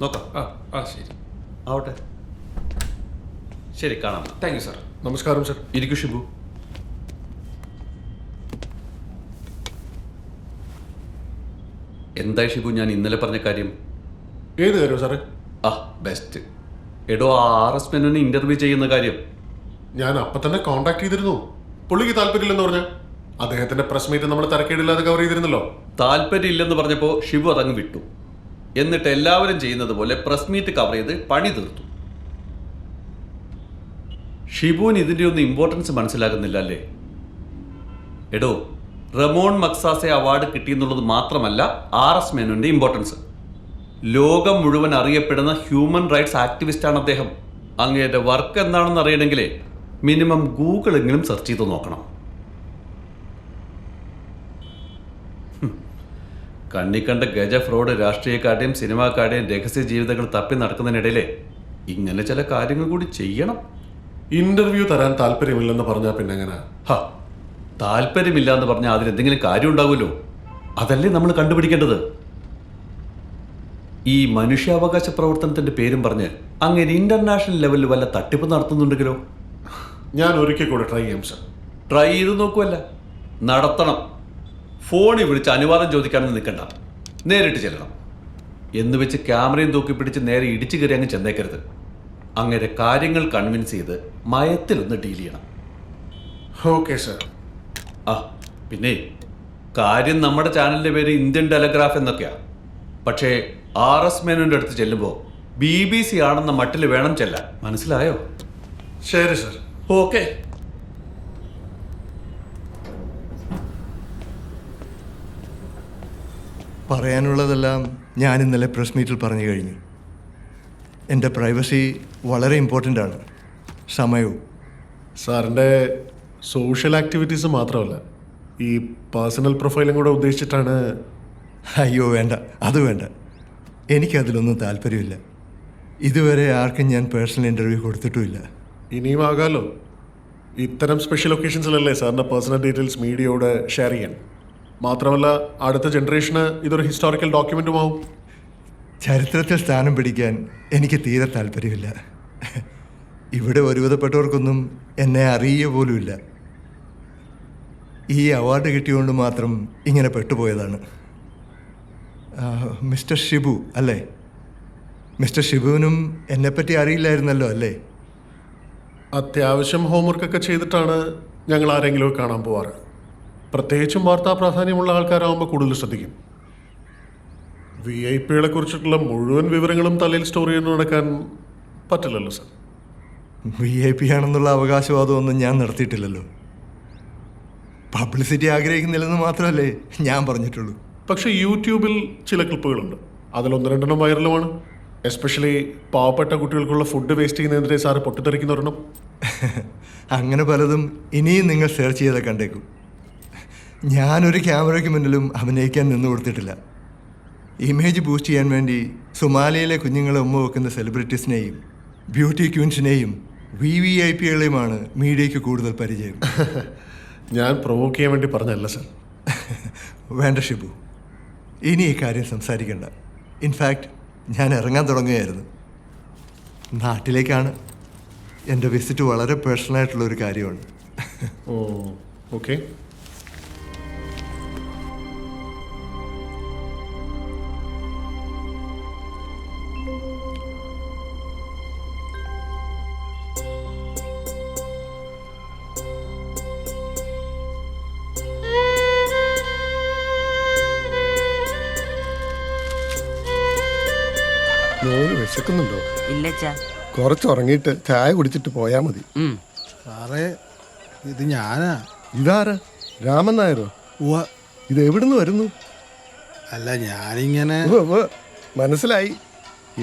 നോക്കാം. ശരി, ആവട്ടെ. ശരി, കാണാം. Thank you sir. നമസ്കാരം സർ. ഇരിക്കൂ ഷിബു. എന്തായി ഷിബു ഞാൻ ഇന്നലെ പറഞ്ഞ കാര്യം? ഏത് കാര്യം സാറേ? ബെസ്റ്റ്. എടോ, RS മേനോനെ ഇന്റർവ്യൂ ചെയ്യുന്ന കാര്യം ഞാൻ അപ്പം തന്നെ കോണ്ടാക്ട് ചെയ്തിരുന്നു. പുള്ളിക്ക് താല്പര്യമില്ലെന്ന് പറഞ്ഞ അദ്ദേഹത്തിന്റെ പ്രസ് മീറ്റ് നമ്മൾ തരക്കേടില്ലാതെ കവർ ചെയ്തിരുന്നല്ലോ. താല്പര്യമില്ലെന്ന് പറഞ്ഞപ്പോൾ ഷിബു അതങ്ങ് വിട്ടു. എന്നിട്ട് എല്ലാവരും ചെയ്യുന്നത് പോലെ പ്രസ് മീറ്റ് കവർ ചെയ്ത് പണി തീർത്തു. ഷിബുവിന് ഇതിൻ്റെ ഒന്നും ഇമ്പോർട്ടൻസ് മനസ്സിലാകുന്നില്ല അല്ലേ? എടോ, റമോൺ മക്സാസെ അവാർഡ് കിട്ടിയെന്നുള്ളത് മാത്രമല്ല RS മേനോന്റെ ഇമ്പോർട്ടൻസ്. ലോകം മുഴുവൻ അറിയപ്പെടുന്ന ഹ്യൂമൻ റൈറ്റ്സ് ആക്ടിവിസ്റ്റാണ് അദ്ദേഹം. അങ്ങയുടെ വർക്ക് എന്താണെന്ന് അറിയണമെങ്കിലേ മിനിമം ഗൂഗിളെങ്കിലും സെർച്ച് ചെയ്ത് നോക്കണം. കണ്ണിക്കണ്ട ഗജ ഫ്രോഡ് രാഷ്ട്രീയക്കാരുടെയും സിനിമാക്കാരുടെയും രഹസ്യ ജീവിതങ്ങൾ തപ്പി നടക്കുന്നതിനിടയിലെ ഇങ്ങനെ ചില കാര്യങ്ങൾ കൂടി ചെയ്യണം. ഇന്റർവ്യൂ തരാൻ താല്പര്യമില്ലെന്ന് പറഞ്ഞാൽ പിന്നെ എങ്ങനെ? താല്പര്യമില്ല എന്ന് പറഞ്ഞാൽ അതിലെന്തെങ്കിലും കാര്യം ഉണ്ടാവുമല്ലോ. അതല്ലേ നമ്മൾ കണ്ടുപിടിക്കേണ്ടത്. ഈ മനുഷ്യാവകാശ പ്രവർത്തനത്തിന്റെ പേരും പറഞ്ഞ് അങ്ങനെ ഇന്റർനാഷണൽ ലെവലിൽ വല്ല തട്ടിപ്പ് നടത്തുന്നുണ്ടെങ്കിലോ? ഞാൻ ഒരിക്കൽ കൂടെ ട്രൈ ചെയ്യാം സർ. ട്രൈ ചെയ്ത് നോക്കുമല്ല, നടത്തണം. ഫോണിൽ വിളിച്ച് അനുവാദം ചോദിക്കാനൊന്നും നിൽക്കണ്ട, നേരിട്ട് ചെല്ലണം. എന്ന് വെച്ച് ക്യാമറയും തൂക്കി പിടിച്ച് നേരെ ഇടിച്ചു കയറി അങ്ങ് ചെന്നേക്കരുത്. അങ്ങനെ കാര്യങ്ങൾ കൺവിൻസ് ചെയ്ത് മയത്തിലൊന്ന് ഡീൽ ചെയ്യണം. Okay sir. ആ പിന്നെ കാര്യം നമ്മുടെ ചാനലിൻ്റെ പേര് ഇന്ത്യൻ ടെലഗ്രാഫ് എന്നൊക്കെയാണ്. പക്ഷേ RS മേനോൻ്റെ അടുത്ത് ചെല്ലുമ്പോൾ BBC ആണെന്ന മട്ടിൽ വേണം ചെല്ലാൻ. മനസ്സിലായോ? ശരി സർ. ഓക്കെ. പറയാനുള്ളതെല്ലാം ഞാൻ ഇന്നലെ പ്രസ് മീറ്റിൽ പറഞ്ഞു കഴിഞ്ഞു. എൻ്റെ പ്രൈവസി വളരെ ഇമ്പോർട്ടൻ്റ് ആണ്. സമയവും. സാറിൻ്റെ സോഷ്യൽ ആക്ടിവിറ്റീസ് മാത്രമല്ല, ഈ പേഴ്സണൽ പ്രൊഫൈലും കൂടെ ഉദ്ദേശിച്ചിട്ടാണ്. അയ്യോ വേണ്ട, അത് വേണ്ട. എനിക്കതിലൊന്നും താല്പര്യമില്ല. ഇതുവരെ ആർക്കും ഞാൻ പേഴ്സണൽ ഇൻ്റർവ്യൂ കൊടുത്തിട്ടുമില്ല. ഇനിയും ആകാമല്ലോ. ഇത്തരം സ്പെഷ്യൽ ഒക്കേഷൻസിലല്ലേ സാറിൻ്റെ പേഴ്സണൽ ഡീറ്റെയിൽസ് മീഡിയയോട് ഷെയർ ചെയ്യാൻ. മാത്രമല്ല അടുത്ത ജനറേഷന് ഇതൊരു ഹിസ്റ്റോറിക്കൽ ഡോക്യുമെൻറ്റുമാവും. ചരിത്രത്തിൽ സ്ഥാനം പിടിക്കാൻ എനിക്ക് തീരെ താല്പര്യമില്ല. ഇവിടെ ഒരുവിധപ്പെട്ടവർക്കൊന്നും എന്നെ അറിയുക പോലുമില്ല. ഈ അവാർഡ് കിട്ടിയതുകൊണ്ട് മാത്രം ഇങ്ങനെ പെട്ടുപോയതാണ്. മിസ്റ്റർ ഷിബു അല്ലേ? മിസ്റ്റർ ഷിബുവിനും എന്നെപ്പറ്റി അറിയില്ലായിരുന്നല്ലോ അല്ലേ? അത്യാവശ്യം ഹോംവർക്കൊക്കെ ചെയ്തിട്ടാണ് ഞങ്ങൾ ആരെങ്കിലും കാണാൻ പോവാറ്. പ്രത്യേകിച്ചും വാർത്താ പ്രാധാന്യമുള്ള ആൾക്കാരാകുമ്പോൾ കൂടുതൽ ശ്രദ്ധിക്കും. VIP-കളെ കുറിച്ചിട്ടുള്ള മുഴുവൻ വിവരങ്ങളും തലയിൽ സ്റ്റോർ ചെയ്ത് നടക്കാൻ പറ്റില്ലല്ലോ സർ. VIP ആണെന്നുള്ള അവകാശവാദമൊന്നും ഞാൻ നടത്തിയിട്ടില്ലല്ലോ. പബ്ലിസിറ്റി ആഗ്രഹിക്കുന്നില്ലെന്ന് മാത്രമല്ലേ ഞാൻ പറഞ്ഞിട്ടുള്ളൂ. പക്ഷേ യൂട്യൂബിൽ ചില ക്ലിപ്പുകളുണ്ട്, അതിലൊന്ന് രണ്ടെണ്ണം വൈറലുമാണ്. എസ്പെഷ്യലി പാവപ്പെട്ട കുട്ടികൾക്കുള്ള ഫുഡ് വേസ്റ്റ് ചെയ്യുന്നതിനെതിരെ സാറ് പൊട്ടിത്തെറിക്കുന്നൊരെണ്ണം. അങ്ങനെ പലതും ഇനിയും നിങ്ങൾ സെർച്ച് ചെയ്ത് കണ്ടേക്കും. ഞാനൊരു ക്യാമറയ്ക്ക് മുന്നിലും അഭിനയിക്കാൻ നിന്ന് കൊടുത്തിട്ടില്ല. ഇമേജ് ബൂസ്റ്റ് ചെയ്യാൻ വേണ്ടി സൊമാലിയയിലെ കുഞ്ഞുങ്ങളെ ഉമ്മ വെക്കുന്ന സെലിബ്രിറ്റീസിനെയും ബ്യൂട്ടി ക്യൂൻസിനെയും VVIP-കളെയുമാണ് മീഡിയയ്ക്ക് കൂടുതൽ പരിചയം. ഞാൻ പ്രൊവോക്ക് ചെയ്യാൻ വേണ്ടി പറഞ്ഞല്ല സർ. വേണ്ട ഷിബു, ഇനി ഈ കാര്യം സംസാരിക്കണ്ട. ഇൻഫാക്റ്റ് ഞാൻ ഇറങ്ങാൻ തുടങ്ങുകയായിരുന്നു. നാട്ടിലേക്കാണ്. എൻ്റെ വിസിറ്റ് വളരെ പേഴ്സണലായിട്ടുള്ളൊരു കാര്യമാണ്. ഓ ഓക്കെ. മോന് വിശക്കുന്നുണ്ടോ? ഇല്ലച്ചാ. കുറച്ച് ഉറങ്ങിയിട്ട് ചായ കുടിച്ചിട്ട് പോയാ മതി. സാറേ, ഇത് ഞാനാ. ഇതാരാ? രാമൻ നായരോ? ഇത് എവിടുന്ന് വരുന്നു? അല്ല, ഞാനിങ്ങനെ. മനസ്സിലായി.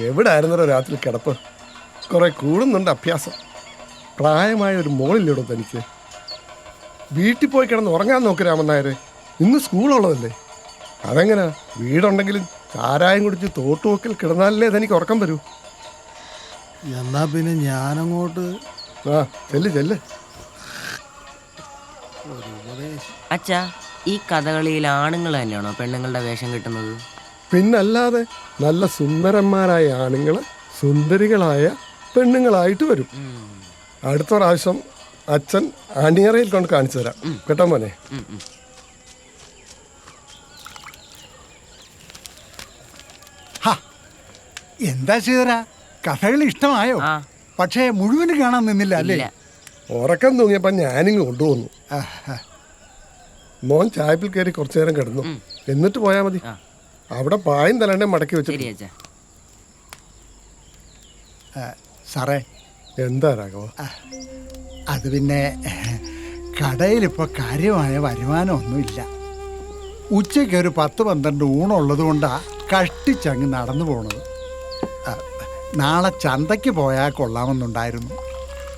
എവിടെ ആയിരുന്നോ രാത്രി കിടപ്പ്? കുറെ കൂടുന്നുണ്ട് അഭ്യാസം. പ്രായമായ ഒരു മോളില്ലടോ തനിക്ക്. വീട്ടിൽ പോയി കിടന്ന് ഉറങ്ങാൻ നോക്ക് രാമൻ നായരെ. ഇന്ന് സ്കൂളുള്ളതല്ലേ. അതെങ്ങനാ? വീടുണ്ടെങ്കിലും ചാരായം കുടിച്ച് തോട്ടുവക്കിൽ കിടന്നാലല്ലേ തനിക്ക് ഉറക്കം വരൂ. എന്നാ പിന്നെ ഞാനങ്ങോട്ട്. ആ ചെല്ല് ചെല്ല്. അച്ഛാ, ഈ കഥകളിയിൽ ആണുങ്ങൾ തന്നെയാണോ പെണ്ണുങ്ങളുടെ വേഷം കിട്ടുന്നത്? പിന്നല്ലാതെ നല്ല സുന്ദരന്മാരായ ആണുങ്ങള് സുന്ദരികളായ പെണ്ണുങ്ങളായിട്ട് വരും. അടുത്ത പ്രാവശ്യം അച്ഛൻ അണിയറയിൽ കൊണ്ട് കാണിച്ചു തരാം കേട്ടോ മോനെ. എന്താ ചെയ്തരാ, കഥകൾ ഇഷ്ടമായോ? ആ. പക്ഷേ മുഴുവന് കാണാൻ നിന്നില്ല അല്ലേ? ഇല്ല. ഉറക്കം തൂങ്ങിയപ്പോ ഞാനിങ്ങ് കൊണ്ടുവന്നു. മോൻ ചായപ്പിൽ കയറി കുറച്ചു നേരം കിടന്നു, എന്നിട്ട് പോയാ മതി. അവിടെ പായും തലണ്ടേ മടക്കി ശരി വെച്ചിട്ട്. അച്ഛാ. സാറേ, എന്താ രാഘവ? അത് പിന്നെ കടയിലിപ്പോൾ കാര്യമായ വരുമാനമൊന്നുമില്ല. ഉച്ചയ്ക്ക് ഒരു 10-12 ഊണുള്ളത് കൊണ്ടാണ് കഷ്ടിച്ചങ്ങ് നടന്നു പോണത്. നാളെ ചന്തയ്ക്ക് പോയാൽ കൊള്ളാമെന്നുണ്ടായിരുന്നു.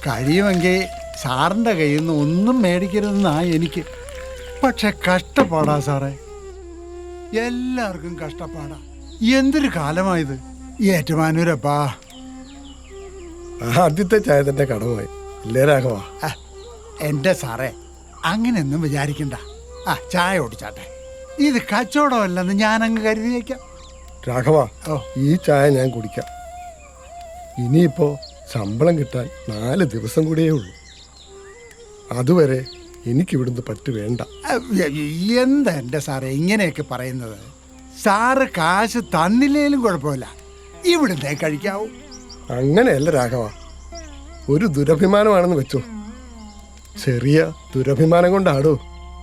കഴിയുമെങ്കിൽ സാറിൻ്റെ കയ്യിൽ നിന്ന് ഒന്നും മേടിക്കരുതെന്നാണ് എനിക്ക്. പക്ഷെ കഷ്ടപ്പാടാ സാറേ, എല്ലാവർക്കും കഷ്ടപ്പാടാ. എന്തൊരു കാലമായത്. ഏറ്റുമാനൂരപ്പാ. ആദ്യത്തെ ചായ തന്നെ കടമായി ഇല്ലേ രാഘവ? എൻ്റെ സാറേ, അങ്ങനെയൊന്നും വിചാരിക്കണ്ട. ചായ ഓടിച്ചാട്ടെ. ഇത് കച്ചവടമല്ലെന്ന് ഞാനങ്ങ് കരുതിയേക്കാം. രാഘവ, ഓ. ഈ ചായ ഞാൻ കുടിക്കാം. ഇനിയിപ്പോ ശമ്പളം കിട്ടാൻ 4 ദിവസം കൂടിയേ ഉള്ളൂ. അതുവരെ എനിക്കിവിടുന്ന് പറ്റു വേണ്ട. എന്താ എൻ്റെ സാറേ ഇങ്ങനെയൊക്കെ പറയുന്നത്? സാറ് കാശ് തന്നില്ലേലും കുഴപ്പമില്ല, ഇവിടുന്നേ കഴിക്കാവൂ. അങ്ങനെയല്ല രാഘവ, ഒരു ദുരഭിമാനമാണെന്ന് വെച്ചോ. ചെറിയ ദുരഭിമാനം കൊണ്ടാടോ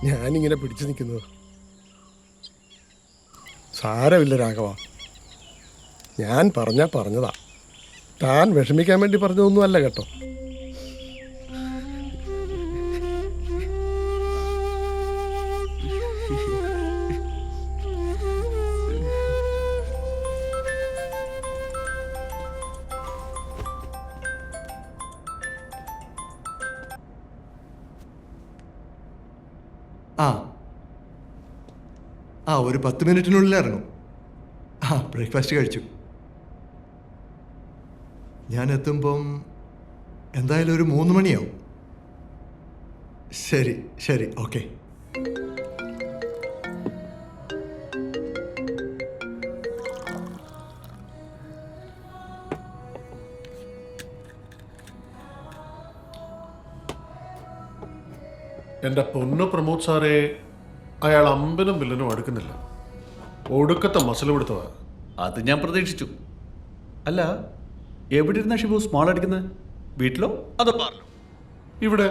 ഞാനിങ്ങനെ പിടിച്ചു നിൽക്കുന്നത്. സാരമില്ല രാഘവ, ഞാൻ പറഞ്ഞതാ. താൻ വിഷമിക്കാൻ വേണ്ടി പറഞ്ഞതൊന്നുമല്ല കേട്ടോ. ഒരു 10 മിനിറ്റിനുള്ളിൽ ഇറങ്ങും. ബ്രേക്ക്ഫാസ്റ്റ് കഴിച്ചു. ഞാൻ എത്തുമ്പം എന്തായാലും ഒരു 3 മണിയാവും. ശരി ശരി, ഓക്കെ. എൻ്റെ പൊന്നു പ്രമോദ് സാറേ, അയാൾ അമ്പനും വില്ലനും അടുക്കുന്നില്ല. ഒടുക്കത്തെ മസിൽ കൊടുത്തതാ. അത് ഞാൻ പ്രതീക്ഷിച്ചു. അല്ല, എവിടെ ഇരുന്ന ഷിബു സ്മോൾ അടിക്കുന്നത്? വീട്ടിലോ അതോ പാർലോ? ഇവിടെ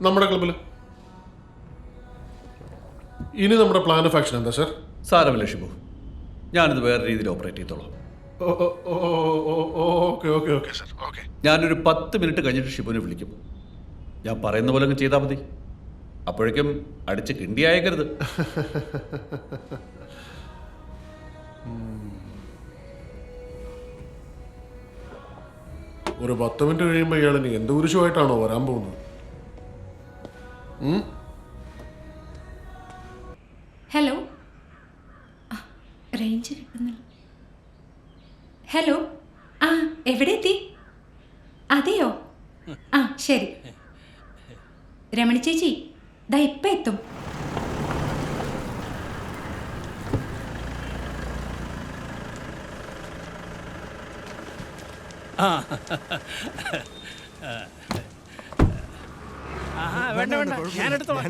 നമ്മുടെ ക്ലബിൽ. ഇനി നമ്മുടെ പ്ലാൻ ഓഫ് ആക്ഷൻ എന്താ സാർ? സാരമില്ല ഷിബു, ഞാനിത് വേറെ രീതിയിൽ ഓപ്പറേറ്റ് ചെയ്തോളാം. Okay okay okay sir, okay. ഞാനൊരു 10 മിനിറ്റ് കഴിഞ്ഞിട്ട് ഷിബുവിനെ വിളിക്കും. ഞാൻ പറയുന്ന പോലെ അങ്ങ് ചെയ്താൽ മതി. അപ്പോഴേക്കും അടിച്ച് കിണ്ടിയായേക്കരുത്. ഒരു 10 മിനിറ്റ് കഴിയുമ്പോൾ ഇയാൾ ഇനി എന്ത് കുരിശുമായിട്ടാണോ വരാൻ പോകുന്നത്? ഹലോ, റേഞ്ച് കിട്ടുന്നില്ല. ഹലോ, എവിടെ എത്തി? അതെയോ? ശരി. രമണി ചേച്ചി ദാ ഇപ്പം എത്തും. വേണ്ട വേണ്ട, ഞാൻ എടുത്തോളാം.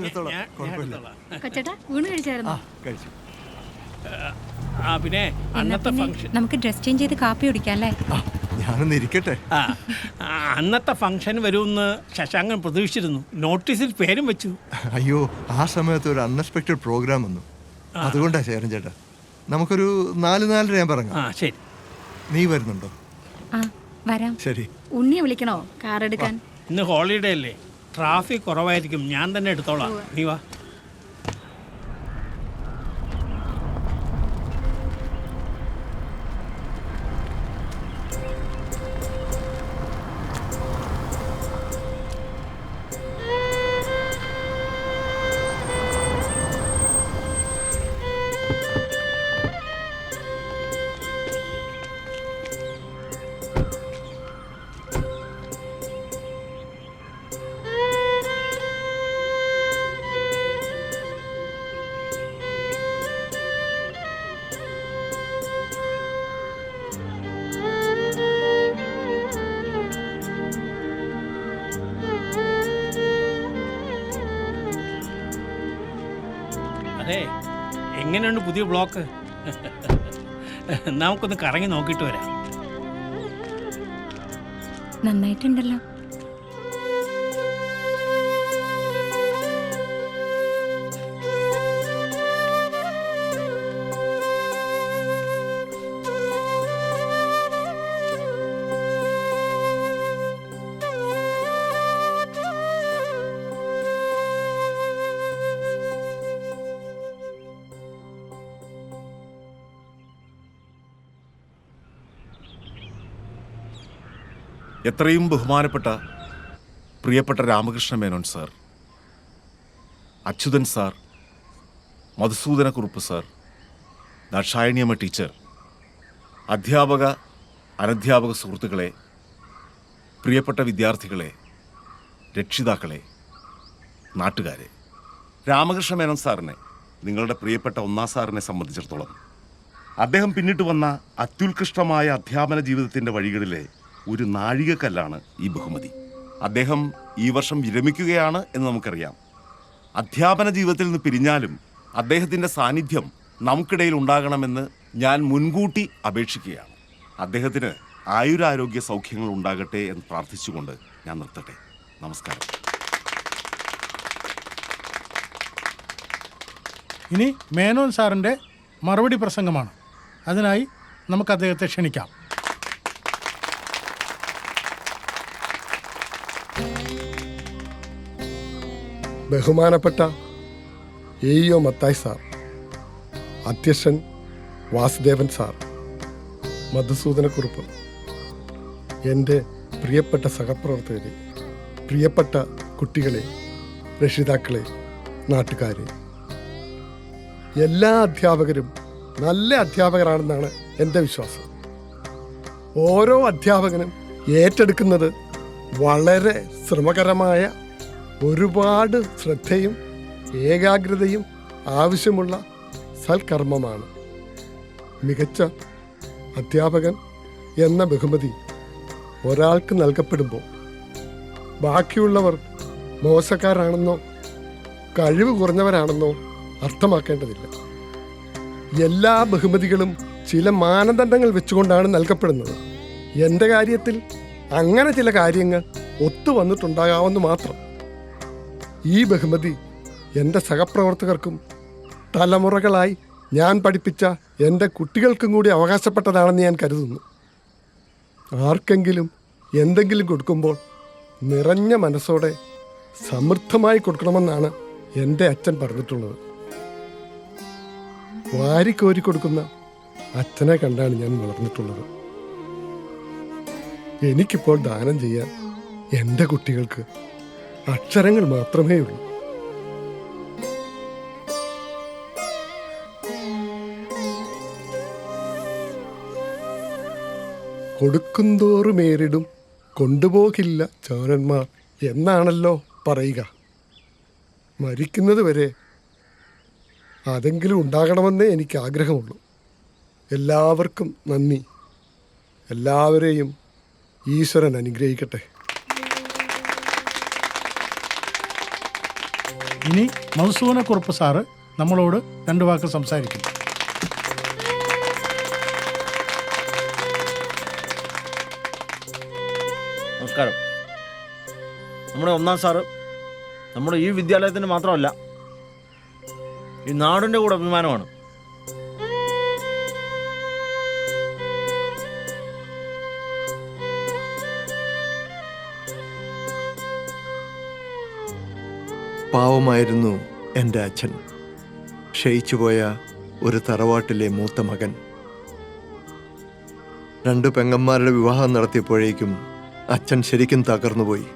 കൊച്ചേട്ടാ, ഊണ് കഴിച്ചായിരുന്നോ? കഴിച്ചു. പിന്നെ അന്നത്തെ ഫംഗ്ഷൻ നമുക്ക് ഡ്രസ് ചേഞ്ച് ചെയ്ത് കാപ്പി കുടിക്കാം അല്ലേ? ഞാനൊന്ന് ഇരിക്കട്ടെ. അന്നത്തെ ഫംഗ്ഷൻ വരുമെന്ന് ശശാങ്കൻ പ്രതീക്ഷിച്ചിരുന്നു. നോട്ടീസിൽ പേരും വെച്ചു. അയ്യോ, ആ സമയത്ത് ഒരു അൺഎക്സ്പെക്റ്റഡ് പ്രോഗ്രാം വന്നു. അതുകൊണ്ടാ ശേഖരൻ ചേട്ടാ. നമുക്കൊരു 4-4:30 ഞാൻ പറഞ്ഞു. ശരി. നീ വരുന്നുണ്ടോ? വരാം. ശരി. ഉണ്ണിയെ വിളിക്കണോ കാർ എടുക്കാൻ? ഇന്ന് ഹോളിഡേ അല്ലേ, ട്രാഫിക് കുറവായിരിക്കും. ഞാൻ തന്നെ എടുത്തോളാം. നീ വാ. അതെ, എങ്ങനെയുണ്ട് പുതിയ ബ്ലോക്ക്? നമുക്കൊന്ന് കറങ്ങി നോക്കിയിട്ട് വരാം. നന്നായിട്ടുണ്ടല്ലോ. എത്രയും ബഹുമാനപ്പെട്ട പ്രിയപ്പെട്ട Ramakrishna Menon sir, Achuthan sir, Madhusoodanakkurup sir, Dakshayaniyamma teacher, അധ്യാപക അനധ്യാപക സുഹൃത്തുക്കളെ, പ്രിയപ്പെട്ട വിദ്യാർത്ഥികളെ, രക്ഷിതാക്കളെ, നാട്ടുകാരെ, രാമകൃഷ്ണ മേനോൻ സാറിനെ, നിങ്ങളുടെ പ്രിയപ്പെട്ട ഒന്നാം സാറിനെ സംബന്ധിച്ചിടത്തോളം അദ്ദേഹം പിന്നിട്ട് വന്ന അത്യുത്കൃഷ്ടമായ അധ്യാപന ജീവിതത്തിൻ്റെ വഴികളിലെ ഒരു നാഴികക്കല്ലാണ് ഈ ബഹുമതി. അദ്ദേഹം ഈ വർഷം വിരമിക്കുകയാണ് എന്ന് നമുക്കറിയാം. അധ്യാപന ജീവിതത്തിൽ നിന്ന് പിരിഞ്ഞാലും അദ്ദേഹത്തിൻ്റെ സാന്നിധ്യം നമുക്കിടയിൽ ഉണ്ടാകണമെന്ന് ഞാൻ മുൻകൂട്ടി അപേക്ഷിക്കുകയാണ്. അദ്ദേഹത്തിന് ആയുരാരോഗ്യ സൗഖ്യങ്ങൾ ഉണ്ടാകട്ടെ എന്ന് പ്രാർത്ഥിച്ചുകൊണ്ട് ഞാൻ നിർത്തട്ടെ. നമസ്കാരം. ഇനി മേനോൻ സാറിൻ്റെ മറുപടി പ്രസംഗമാണ്. അതിനായി നമുക്ക് അദ്ദേഹത്തെ ക്ഷണിക്കാം. ബഹുമാനപ്പെട്ട എ.ഇ.ഒ. മത്തായി സാർ, അധ്യക്ഷൻ വാസുദേവൻ സാർ, മധുസൂദനക്കുറുപ്പ്, എൻ്റെ പ്രിയപ്പെട്ട സഹപ്രവർത്തകരെ, പ്രിയപ്പെട്ട കുട്ടികളെ, രക്ഷിതാക്കളെ, നാട്ടുകാരെ, എല്ലാ അധ്യാപകരും നല്ല അധ്യാപകരാണെന്നാണ് എൻ്റെ വിശ്വാസം. ഓരോ അധ്യാപകനും ഏറ്റെടുക്കുന്നത് വളരെ ശ്രമകരമായ, ഒരുപാട് ശ്രദ്ധയും ഏകാഗ്രതയും ആവശ്യമുള്ള സൽക്കർമ്മമാണ്. മികച്ച അധ്യാപകൻ എന്ന ബഹുമതി ഒരാൾക്ക് നൽകപ്പെടുമ്പോൾ ബാക്കിയുള്ളവർ മോശക്കാരാണെന്നോ കഴിവ് കുറഞ്ഞവരാണെന്നോ അർത്ഥമാക്കേണ്ടതില്ല. എല്ലാ ബഹുമതികളും ചില മാനദണ്ഡങ്ങൾ വെച്ചുകൊണ്ടാണ് നൽകപ്പെടുന്നത്. എൻ്റെ കാര്യത്തിൽ അങ്ങനെ ചില കാര്യങ്ങൾ ഒത്തു വന്നിട്ടുണ്ടാകാമെന്ന് മാത്രം. ഈ ബഹുമതി എൻ്റെ സഹപ്രവർത്തകർക്കും തലമുറകളായി ഞാൻ പഠിപ്പിച്ച എൻ്റെ കുട്ടികൾക്കും കൂടി അവകാശപ്പെട്ടതാണെന്ന് ഞാൻ കരുതുന്നു. ആർക്കെങ്കിലും എന്തെങ്കിലും കൊടുക്കുമ്പോൾ നിറഞ്ഞ മനസ്സോടെ സമൃദ്ധമായി കൊടുക്കണമെന്നാണ് എൻ്റെ അച്ഛൻ പറഞ്ഞിട്ടുള്ളത്. വാരിക്കോരി കൊടുക്കുന്ന അച്ഛനെ കണ്ടാണ് ഞാൻ വളർന്നിട്ടുള്ളത്. എനിക്കിപ്പോൾ ദാനം ചെയ്യാൻ എൻ്റെ കുട്ടികൾക്ക് അക്ഷരങ്ങൾ മാത്രമേ ഉള്ളൂ. കൊടുക്കുന്തോറുമേറിടും കൊണ്ടുപോകില്ല ചോരന്മാർ എന്നാണല്ലോ പറയുക. മരിക്കുന്നത് വരെ അതെങ്കിലും ഉണ്ടാകണമെന്നേ എനിക്ക് ആഗ്രഹമുള്ളൂ. എല്ലാവർക്കും നന്ദി. എല്ലാവരെയും ഈശ്വരൻ അനുഗ്രഹിക്കട്ടെ. ഇനി മധുസൂദനക്കുറുപ്പ് സാറ് നമ്മളോട് 2 വാക്ക് സംസാരിക്കും. നമസ്കാരം. നമ്മുടെ ഒന്നാം സാറ് നമ്മുടെ ഈ വിദ്യാലയത്തിന് മാത്രമല്ല, ഈ നാടിൻ്റെ കൂടെ അഭിമാനമാണ്. പാവമായിരുന്നു എൻ്റെ അച്ഛൻ. ക്ഷയിച്ചുപോയ ഒരു തറവാട്ടിലെ മൂത്ത മകൻ. 2 പെങ്ങന്മാരുടെ വിവാഹം നടത്തിയപ്പോഴേക്കും അച്ഛൻ ശരിക്കും തകർന്നുപോയി.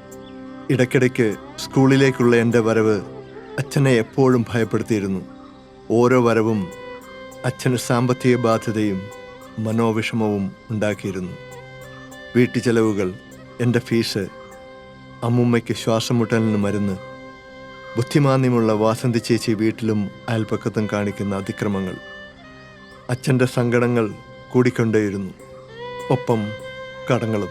ഇടയ്ക്കിടയ്ക്ക് സ്കൂളിലേക്കുള്ള എൻ്റെ വരവ് അച്ഛനെ എപ്പോഴും ഭയപ്പെടുത്തിയിരുന്നു. ഓരോ വരവും അച്ഛന് സാമ്പത്തിക ബാധ്യതയും മനോവിഷമവും ഉണ്ടാക്കിയിരുന്നു. വീട്ടുചെലവുകൾ, എൻ്റെ ഫീസ്, അമ്മുമ്മയ്ക്ക് ശ്വാസമുട്ടലിന് മരുന്ന്, ബുദ്ധിമാന്യമുള്ള വാസന്തി ചേച്ചി വീട്ടിലും അയൽപ്പക്കത്തും കാണിക്കുന്ന അതിക്രമങ്ങൾ. അച്ഛൻ്റെ സങ്കടങ്ങൾ കൂടിക്കൊണ്ടേയിരുന്നു, ഒപ്പം കടങ്ങളും.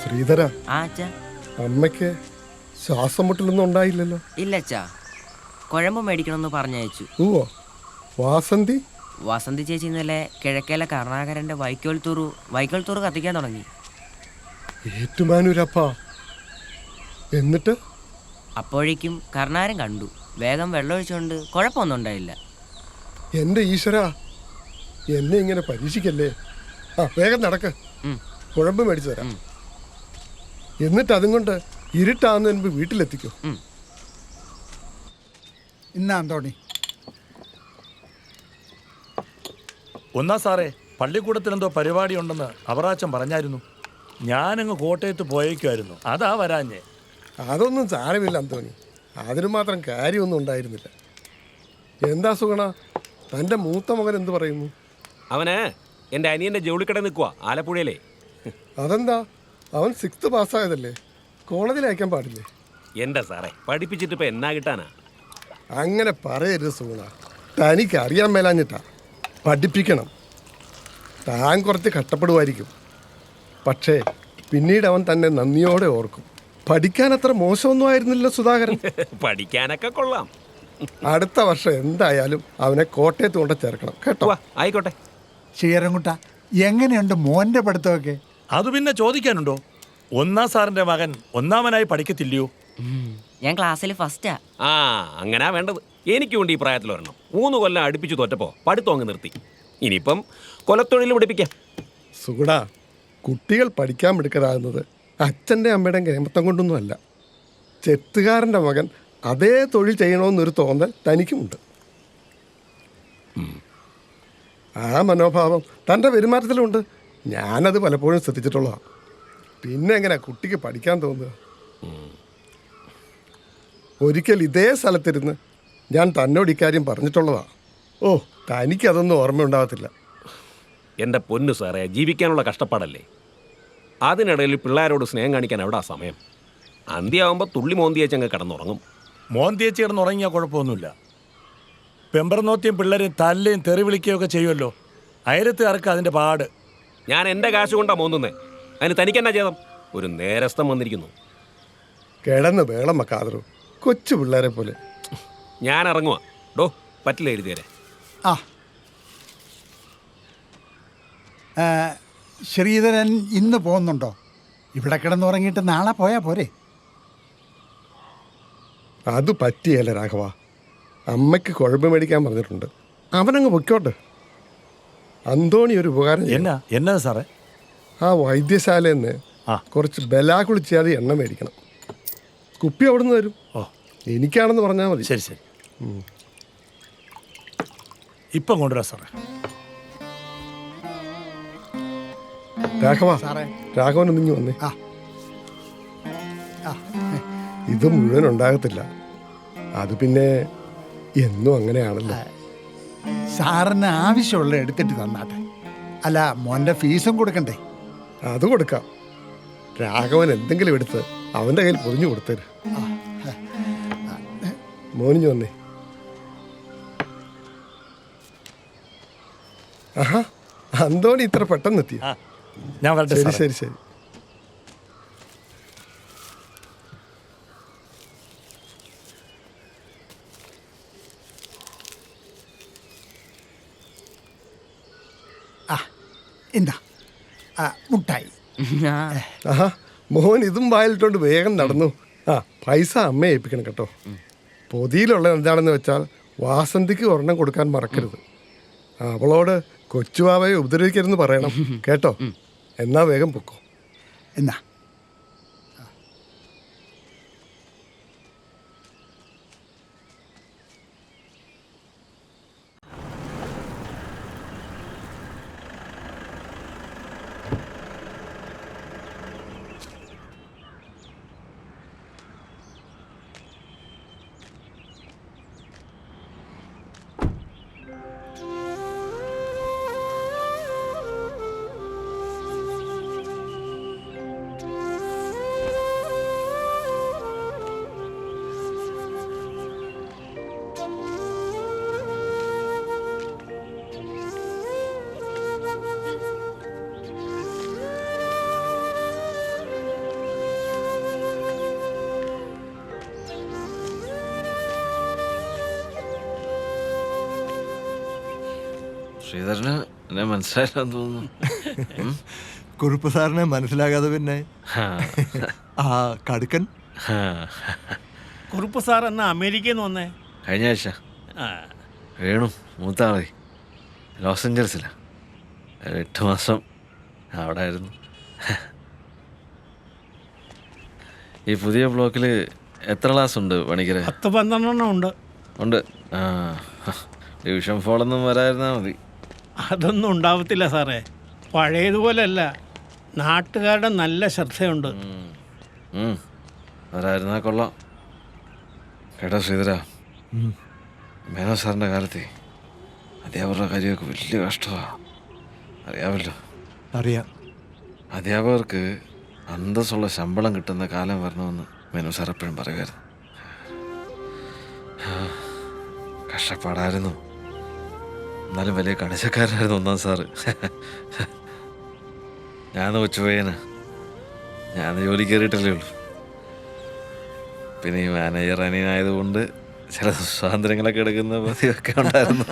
ശ്രീധര, ആ അച്ഛാ. അമ്മയ്ക്ക് ശ്വാസം മുട്ടലൊന്നും ഉണ്ടായില്ലല്ലോ? ഇല്ല അച്ഛാ, കുഴമ്പ് മേടിക്കണമെന്ന് പറഞ്ഞയച്ചു. ഓ, വാസന്തി? വസന്തി ചേച്ചി ഇന്നലെ കിഴക്കേലെ കരുണാകരൻ്റെ വൈക്കോൽ തൂറ് കത്തിക്കാൻ തുടങ്ങി. ഏറ്റുമാനൂരപ്പാ. എന്നിട്ട് അപ്പോഴേക്കും കരുണാകരൻ കണ്ടു. വേഗം വെള്ളമൊഴിച്ചുകൊണ്ട് കുഴപ്പമൊന്നും ഉണ്ടായില്ല. എൻ്റെ ഈശ്വര, എന്നെ ഇങ്ങനെ പരീക്ഷിക്കല്ലേ. ആ, വേഗം നടക്ക്, കുഴമ്പ് മേടിച്ചു തരാം. എന്നിട്ട് അതും കൊണ്ട് ഇരുട്ടാവുന്നതിന് മുമ്പ് വീട്ടിലെത്തിക്കോ. ഇന്നാ അന്തോണി. ഒന്നാ സാറേ, പള്ളിക്കൂടത്തിൽ എന്തോ പരിപാടി ഉണ്ടെന്ന് അവറാച്ചൻ പറഞ്ഞായിരുന്നു. ഞാനങ്ങ് കോട്ടയത്ത് പോയേക്കുമായിരുന്നു, അതാ വരാഞ്ഞേ. അതൊന്നും സാരമില്ല അന്തോണി, അതിന് മാത്രം കാര്യമൊന്നും ഉണ്ടായിരുന്നില്ല. എന്താ സുഗണ, തൻ്റെ മൂത്ത മകൻ എന്ത് പറയുന്നു? അവന് എൻ്റെ അനിയൻ്റെ ജോലിക്കട നിൽക്കുക ആലപ്പുഴയിലെ. അതെന്താ, അവൻ 6th പാസ്സായതല്ലേ, കോളേജിൽ അയക്കാൻ പാടില്ലേ? എൻ്റെ സാറേ, പഠിപ്പിച്ചിട്ട് ഇപ്പം എന്നാ കിട്ടാനാ? അങ്ങനെ പറയരുത് സുഗുണ. തനിക്ക് അറിയാൻ മേലാഞ്ഞിട്ടാ. പഠിപ്പിക്കണം. താൻ കുറച്ച് കഷ്ടപ്പെടുമായിരിക്കും, പക്ഷേ പിന്നീട് അവൻ തന്നെ നന്ദിയോടെ ഓർക്കും. പഠിക്കാൻ അത്ര മോശമൊന്നും ആയിരുന്നില്ല സുധാകരൻ. പഠിക്കാനൊക്കെ കൊള്ളാം. അടുത്ത വർഷം എന്തായാലും അവനെ കോട്ടയത്ത് കൊണ്ട് ചേർക്കണം കേട്ടോ. ആയിക്കോട്ടെ. ശ്രീരംകുട്ട, എങ്ങനെയുണ്ട് മോൻ്റെ പഠിത്തമൊക്കെ? അത് പിന്നെ ചോദിക്കാനുണ്ടോ? ഒന്നാം സാറിന്റെ മകൻ ഒന്നാമനായി പഠിക്കത്തില്ലയോ? ഞാൻ ക്ലാസ്സിൽ ഫസ്റ്റാ. ആ, അങ്ങനാ വേണ്ടത്. എനിക്കുണ്ട് ഈ പ്രായത്തിൽ ഒരെണ്ണം. 3 കൊല്ലം അടുപ്പിച്ച് തോറ്റപ്പോ പഠിത്തം അങ്ങ് നിർത്തി. ഇനിയിപ്പം കൊലത്തൊഴിൽ പഠിപ്പിക്കാം. സുഗുണ, കുട്ടികൾ പഠിക്കാൻ മിടുക്കരാകുന്നത് അച്ഛൻ്റെ അമ്മയുടെയും കേമത്തം കൊണ്ടൊന്നും അല്ല. ചെത്തുകാരൻ്റെ മകൻ അതേ തൊഴിൽ ചെയ്യണമെന്നൊരു തോന്നൽ തനിക്കുമുണ്ട്. ആ മനോഭാവം തൻ്റെ പെരുമാറ്റത്തിലുണ്ട്. ഞാനത് പലപ്പോഴും ശ്രദ്ധിച്ചിട്ടുള്ളതാണ്. പിന്നെ എങ്ങനെ കുട്ടിക്ക് പഠിക്കാൻ തോന്നുക? ഒരിക്കൽ ഇതേ സ്ഥലത്തിരുന്ന് ഞാൻ തന്നോട് ഇക്കാര്യം പറഞ്ഞിട്ടുള്ളതാണ്. ഓ, തനിക്കതൊന്നും ഓർമ്മയുണ്ടാകത്തില്ല. എൻ്റെ പൊന്നു സാറേ, ജീവിക്കാനുള്ള കഷ്ടപ്പാടല്ലേ. അതിനിടയിൽ പിള്ളേരോട് സ്നേഹം കാണിക്കാൻ എവിടാ സമയം? അന്ത്യയാവുമ്പോൾ തുള്ളി മോന്തിയേച്ചങ്ങ് കിടന്നുറങ്ങും. മോന്തിയേച്ച് കിടന്നുറങ്ങിയാൽ കുഴപ്പമൊന്നുമില്ല. പെമ്പറന്നോത്തിയും പിള്ളേരെയും തല്ലുകയും തെറി വിളിക്കുകയും ഒക്കെ ചെയ്യുമല്ലോ. അയലത്തുകാർക്ക് അതിൻ്റെ പാട്. ഞാൻ എൻ്റെ കാശ് കൊണ്ടാ മോന്തുന്നേ. അതിന് തനിക്കെന്നാ ചെയ്തം? ഒരു നേരസ്ഥം വന്നിരിക്കുന്നു. കിടന്ന് വേളം വെക്കാതറു, കൊച്ചു പിള്ളേരെ പോലെ. ഞാൻ ഇറങ്ങുക. ഡോ, പറ്റില്ല എഴുതിയേരെ. ആ, ശ്രീധരൻ ഇന്ന് പോകുന്നുണ്ടോ? ഇവിടെ കിടന്നുറങ്ങിയിട്ട് നാളെ പോയാൽ പോരെ? അത് പറ്റിയല്ല രാഘവ. അമ്മയ്ക്ക് കുഴമ്പ് മേടിക്കാൻ പറഞ്ഞിട്ടുണ്ട്. അവനങ്ങ് പൊയ്ക്കോട്ടെ. അന്തോണി ഒരു ഉപകാരം ചെയ്യണം. എന്നാ സാറേ? ആ വൈദ്യശാലയിൽ നിന്ന് കുറച്ച് ബലാകുളിച്ചാതി എണ്ണ മേടിക്കണം. കുപ്പി അവിടെ നിന്ന് തരും. എനിക്കാണെന്ന് പറഞ്ഞാൽ മതി. ശരി ശരി, ഇപ്പം കൊണ്ടുവരാം സാറേ. രാഘവ, സാറേ. രാഘവൻ ഒന്നിങ്ങി വന്നേ. ഇത് മുഴുവൻ ഉണ്ടാകത്തില്ല. അത് പിന്നെ എന്നും അങ്ങനെയാണല്ലോ. സാറിന് ആവശ്യമുള്ള എടുത്തിട്ട് തന്നാട്ടെ. അല്ല, മോൻ്റെ ഫീസും കൊടുക്കണ്ടേ? അത് കൊടുക്കാം. രാഘവൻ എന്തെങ്കിലും എടുത്ത് അവൻ്റെ കയ്യിൽ പൊതിഞ്ഞു കൊടുത്തരും. മോനിഞ്ഞു വന്നേ. ആഹാ, അന്തോണി ഇത്ര പെട്ടെന്ന് എത്തിയോ? ഞാൻ വരട്ടെ. ശരി ശരി ശരി. എന്താ മുട്ടായി? ആഹാ, മോൻ ഇതും വായിലിട്ടോണ്ട് വേഗം നടന്നു. ആ, പൈസ അമ്മയെ ഏൽപ്പിക്കണം കേട്ടോ. പൊതിയിലുള്ള എന്താണെന്ന് വെച്ചാൽ വാസന്തിക്ക് ഒരെണ്ണം കൊടുക്കാൻ മറക്കരുത്. അവളോട് കൊച്ചുവാവയെ ഉപദ്രവിക്കരുതെന്ന് പറയണം കേട്ടോ. എന്നാ വേഗം പൊക്കോ. എന്നാ ശ്രീധരന് എന്നെ മനസ്സിലായില്ലെന്ന് തോന്നുന്നു. കുറുപ്പ് സാറിനെ മനസ്സിലാകാതെ പിന്നെ ആ കടുക്കൻ കുറുപ്പ് സാർ എന്നാ അമേരിക്കയിൽ നിന്ന് വന്നേ? കഴിഞ്ഞ ആഴ്ച. വേണു മൂത്ത ആളെ ലോസ് ഏഞ്ചൽസിലാണ്. 8 മാസം അവിടെ ആയിരുന്നു. ഈ പുതിയ ബ്ലോക്കിൽ എത്ര ക്ലാസ് ഉണ്ട് പണിക്കരെ? 10-12 ഉണ്ട്. ഉണ്ട്. ഡിവിഷൻ ഫോളൊന്നും വരായിരുന്നാൽ മതി. അതൊന്നും ഉണ്ടാവത്തില്ല സാറേ. പഴയതുപോലെയല്ല. നാട്ടുകാരുടെ നല്ല ശ്രദ്ധയുണ്ട്. വരായിരുന്നാൽ കൊള്ളാം. കേട്ടോ ശ്രീധര, മേനോ സാറിൻ്റെ കാലത്തെ അധ്യാപകരുടെ കാര്യമൊക്കെ വലിയ കഷ്ടമാണ്. അറിയാമല്ലോ. അറിയാം. അധ്യാപകർക്ക് അന്തസ്സുള്ള ശമ്പളം കിട്ടുന്ന കാലം വരണമെന്ന് മേനോ സാർ എപ്പോഴും പറയുമായിരുന്നു. കഷ്ടപ്പാടായിരുന്നു. എന്നാലും വലിയ കണിശക്കാരനായിരുന്നു ഒന്നാം സാറ്. ഞാൻ കൊച്ചുപയ്യനാ, ഞാൻ ജോലി കയറിയിട്ടല്ലേ ഉള്ളൂ. പിന്നെ ഈ മാനേജർ അനിയനായതുകൊണ്ട് ചില സ്വാതന്ത്ര്യങ്ങളൊക്കെ എടുക്കുന്ന പതിവൊക്കെ ഉണ്ടായിരുന്നു.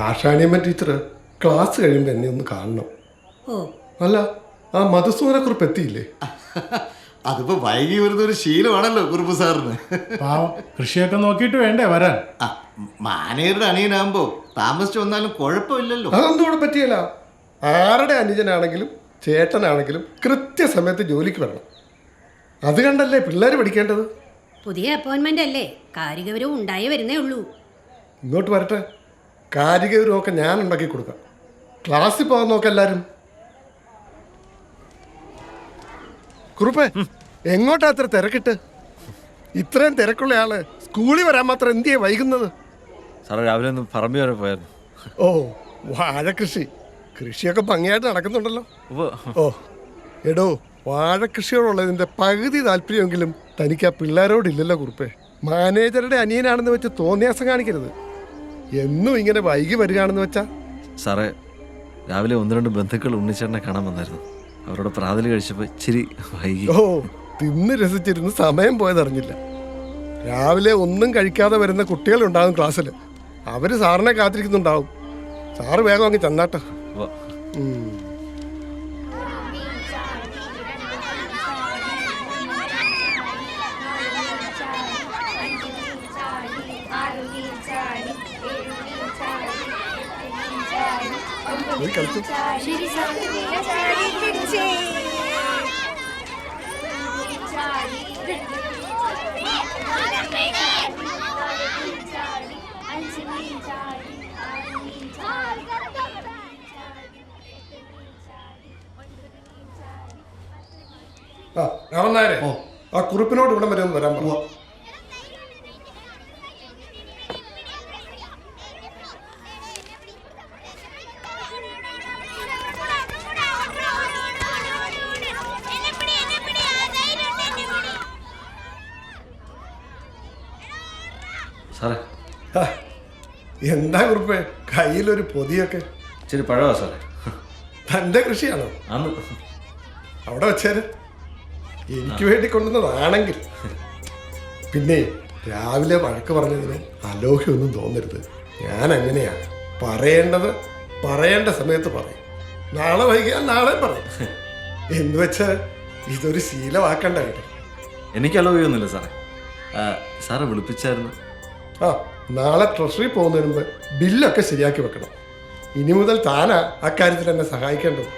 ആശാനിയമ്മ ടീച്ചർ ക്ലാസ് കഴിയുമ്പോൾ എന്നെ ഒന്ന് കാണണം. അല്ല, ആ മധുസൂദനക്കുറിപ്പ് എത്തിയില്ലേ? അതിപ്പോ വൈകി വരുന്നൊരു ശീലമാണല്ലോ കുറുപ്പ് സാറിന്. പാവം കൃഷിയൊക്കെ നോക്കിയിട്ട് വേണ്ടേ വരാൻ. മാനേജറുടെ അനിയനാകുമ്പോ താമസിച്ചു വന്നാലും കുഴപ്പമില്ലല്ലോ. അതൊന്നും ഇവിടെ പറ്റിയല്ല. ആരുടെ അനുജനാണെങ്കിലും ചേട്ടനാണെങ്കിലും കൃത്യസമയത്ത് ജോലിക്ക് വരണം. അത് കണ്ടല്ലേ പിള്ളേർ പഠിക്കേണ്ടത്. പുതിയ അപ്പോയിന്റ്മെന്റ് അല്ലേ, കാരികവരവും ഉണ്ടായി വരുന്നേ ഉള്ളൂ. ഇങ്ങോട്ട് വരട്ടെ, കാരികവരമൊക്കെ ഞാൻ ഉണ്ടാക്കി കൊടുക്കാം. ക്ലാസ്സിൽ പോകാൻ നോക്കാം എല്ലാവരും. കുറുപ്പേ, എങ്ങോട്ടാ അത്ര തിരക്കിട്ട്? ഇത്രയും തിരക്കുള്ള ആള് സ്കൂളിൽ വരാൻ മാത്രം എന്തിയാ വൈകുന്നത്? സാറേ രാവിലെ ഒന്ന് പറമ്പി വരെ പോയായിരുന്നു. ഓ, വാഴ കൃഷിയൊക്കെ ഭംഗിയായിട്ട് നടക്കുന്നുണ്ടല്ലോ. ഓ എടോ, വാഴക്കൃഷിയോടുള്ളതിൻ്റെ പകുതി താല്പര്യമെങ്കിലും തനിക്ക് ആ പിള്ളേരോടില്ലല്ലോ കുറുപ്പേ. മാനേജറുടെ അനിയനാണെന്ന് വെച്ച് തോന്നിയാസം കാണിക്കരുത്. എന്നും ഇങ്ങനെ വൈകി വരികയാണെന്ന് വെച്ചാ. സാറേ, രാവിലെ 1-2 ബന്ധുക്കൾ ഉണ്ണിച്ചേട്ടനെ കാണാൻ വന്നായിരുന്നു. അവരോട് പ്രാതൽ കഴിച്ചപ്പോൾ ഇച്ചിരി വൈകി. ഓ, തിന്ന് രസിച്ചിരുന്ന് സമയം പോയതറിഞ്ഞില്ല. രാവിലെ ഒന്നും കഴിക്കാതെ വരുന്ന കുട്ടികളുണ്ടാകും ക്ലാസ്സിൽ. അവർ സാറിനെ കാത്തിരിക്കുന്നുണ്ടാവും. സാറ് വേഗം അങ്ങ് ചെന്നാട്ടോ. കളിച്ചു. ആ രാമൻ നായരെ, ആ കുറിപ്പിനോട് ഇവിടം വരെ ഒന്ന് വരാൻ പറഞ്ഞു. സാറേ, എന്താ കുറിപ്പേ കയ്യിലൊരു പൊതിയൊക്കെ? ഇച്ചിരി പഴവാ സാറേ. തൻ്റെ കൃഷിയാണോ? അന്ന് അവിടെ വെച്ചേര്. എനിക്ക് വേണ്ടി കൊണ്ടുവന്നതാണെങ്കിൽ. പിന്നെ രാവിലെ വഴക്ക് പറഞ്ഞതിന് അലോഹ്യൊന്നും തോന്നരുത്. ഞാൻ അങ്ങനെയാ, പറയേണ്ട സമയത്ത് പറയും. നാളെ വൈകിയാൽ നാളെ പറയും. എന്ന് വെച്ചാൽ ഇതൊരു ശീലമാക്കണ്ട കേട്ടോ. എനിക്ക് അലോഹ്യൊന്നുമില്ല സാറേ. സാറ് വിളിപ്പിച്ചായിരുന്നു. ആ, നാളെ ട്രഷറി പോകുന്നതിന് മുമ്പ് ബില്ലൊക്കെ ശരിയാക്കി വെക്കണം. ഇനി മുതൽ താനാ അക്കാര്യത്തിൽ എന്നെ സഹായിക്കേണ്ടത്.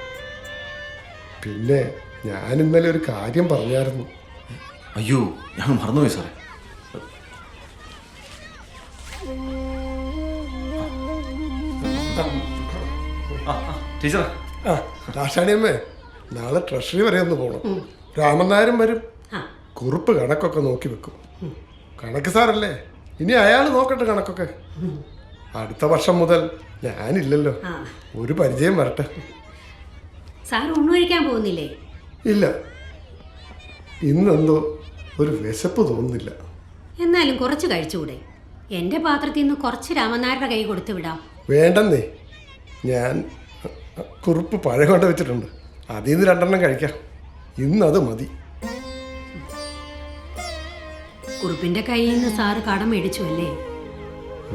പിന്നെ ഞാൻ ഇന്നലെ ഒരു കാര്യം പറഞ്ഞായിരുന്നു. അയ്യോ, ഞാൻ മറന്നുപോയി സാറേ. ടീച്ചർ, ആ ദാശാണിയമ്മേ, നാളെ ട്രഷറി വരെ ഒന്ന് പോകണം. രാമൻ നായരും വരും. കുറിപ്പ് കണക്കൊക്കെ നോക്കി വെക്കും. കണക്ക് സാറല്ലേ, ഇനി അയാൾ നോക്കട്ടെ കണക്കൊക്കെ. അടുത്ത വർഷം മുതൽ ഞാനില്ലല്ലോ, ഒരു പരിചയം വരട്ടെ. സാർ ഊണ് കഴിക്കാൻ പോകുന്നില്ലേ? ഇല്ല, ഇന്നെന്തോ ഒരു വിശപ്പ് തോന്നുന്നില്ല. എന്നാലും കുറച്ച് കഴിച്ചുകൂടെ? എൻ്റെ പാത്രത്തിൽ നിന്ന് കുറച്ച് രാമനായരുടെ കൈ കൊടുത്തു വിടാം. വേണ്ടെന്നേ, ഞാൻ കുറിപ്പ് പഴം കൊണ്ട് വെച്ചിട്ടുണ്ട്. അതിൽ നിന്ന് 2 എണ്ണം കഴിക്കാം. ഇന്നത് മതി. കുറുപ്പിൻ്റെ കയ്യിൽ നിന്ന് സാറ് കടം മേടിച്ചു അല്ലേ?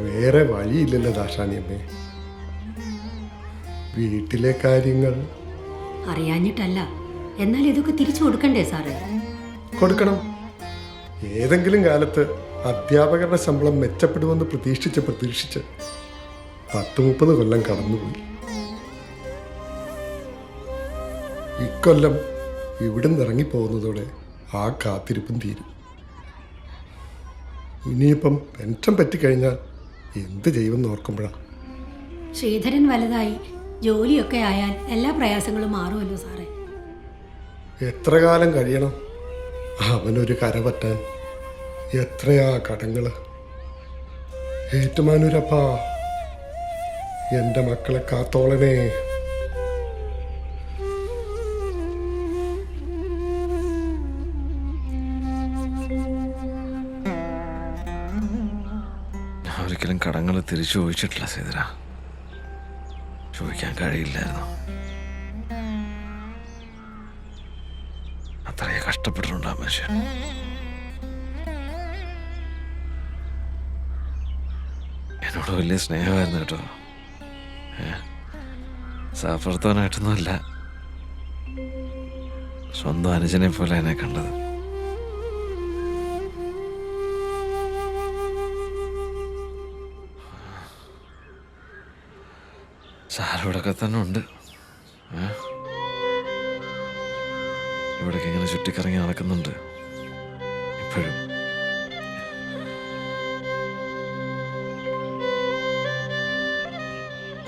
വേറെ വഴിയില്ലല്ലോ ദാശാണിയമ്മേ. വീട്ടിലെ കാര്യങ്ങൾ അറിയാഞ്ഞിട്ടല്ല, എന്നാൽ ഇതൊക്കെ തിരിച്ചു കൊടുക്കണ്ടേ സാറേ? കൊടുക്കണം. ഏതെങ്കിലും കാലത്ത് അധ്യാപകരുടെ ശമ്പളം മെച്ചപ്പെടുമെന്ന് പ്രതീക്ഷിച്ച് 10-30 കൊല്ലം കടന്നുപോയി. ഇക്കൊല്ലം ഇവിടുന്ന് ഇറങ്ങിപ്പോകുന്നതോടെ ആ കാത്തിരിപ്പും തീരും. ഇനിയിപ്പം പെൻഷൻ പറ്റിക്കഴിഞ്ഞാൽ എന്ത് ചെയ്യുമെന്ന് ഓർക്കുമ്പോഴാണ്. ശ്രീധരൻ വലുതായി ജോലിയൊക്കെ ആയാൽ എല്ലാ പ്രയാസങ്ങളും മാറുമല്ലോ സാറേ. എത്ര കാലം കഴിയണം അവനൊരു കര പറ്റാൻ? എത്രയാ കടങ്ങൾ. ഏറ്റുമാനൂരപ്പാ, എൻ്റെ മക്കളെ കാത്തോളനേ. ഒരിക്കലും കടങ്ങൾ തിരിച്ചു ചോദിച്ചിട്ടില്ല സേതര. ചോദിക്കാൻ കഴിയില്ലായിരുന്നു. അത്രയെ കഷ്ടപ്പെട്ടിട്ടുണ്ട് ആ മനുഷ്യൻ. എന്നോട് വലിയ സ്നേഹമായിരുന്നു കേട്ടോ. സഹപ്രവർത്തകനായിട്ടൊന്നുമല്ല, സ്വന്തം അനുജനെ പോലെ എന്നെ കണ്ടത്. സാറിവിടൊക്കെ തന്നെ ഉണ്ട്. ഇവിടേക്ക് ഇങ്ങനെ ചുറ്റിക്കറങ്ങി നടക്കുന്നുണ്ട് ഇപ്പോഴും.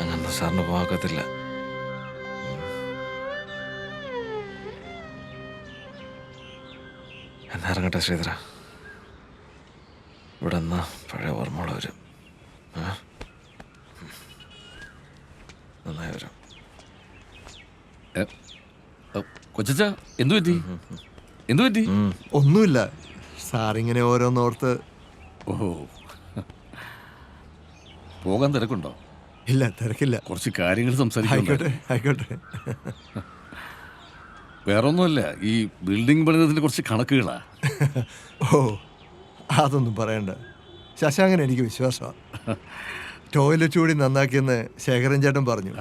അങ്ങനെ സാറിന് പോകാക്കത്തില്ല. എന്നാ ഇറങ്ങട്ടെ ശ്രീധര. ഇവിടെ എന്നാ പഴയ ഓർമ്മകൾ വരും. നന്നായി വരും. കൊച്ചച്ച എന്തു പറ്റി? എന്തു പറ്റി? ഒന്നുമില്ല സാറിങ്ങനെ ഓരോന്നോർത്ത്. ഓഹോ, പോകാൻ തിരക്കുണ്ടോ? ഇല്ല, തിരക്കില്ല. കുറച്ച് കാര്യങ്ങൾ സംസാരിക്കാം. ആയിക്കോട്ടെ ആയിക്കോട്ടെ. വേറൊന്നുമല്ല, ഈ ബിൽഡിംഗ് പണിതതിന്റെ കുറച്ച് കണക്കുകളാ. ഓ, അതൊന്നും പറയണ്ട. ശശാങ്കൻ എനിക്ക് വിശ്വാസമാണ്. ടോയ്ലറ്റ് കൂടി നന്നാക്കിയെന്ന് ശേഖരൻ ചേട്ടൻ പറഞ്ഞു.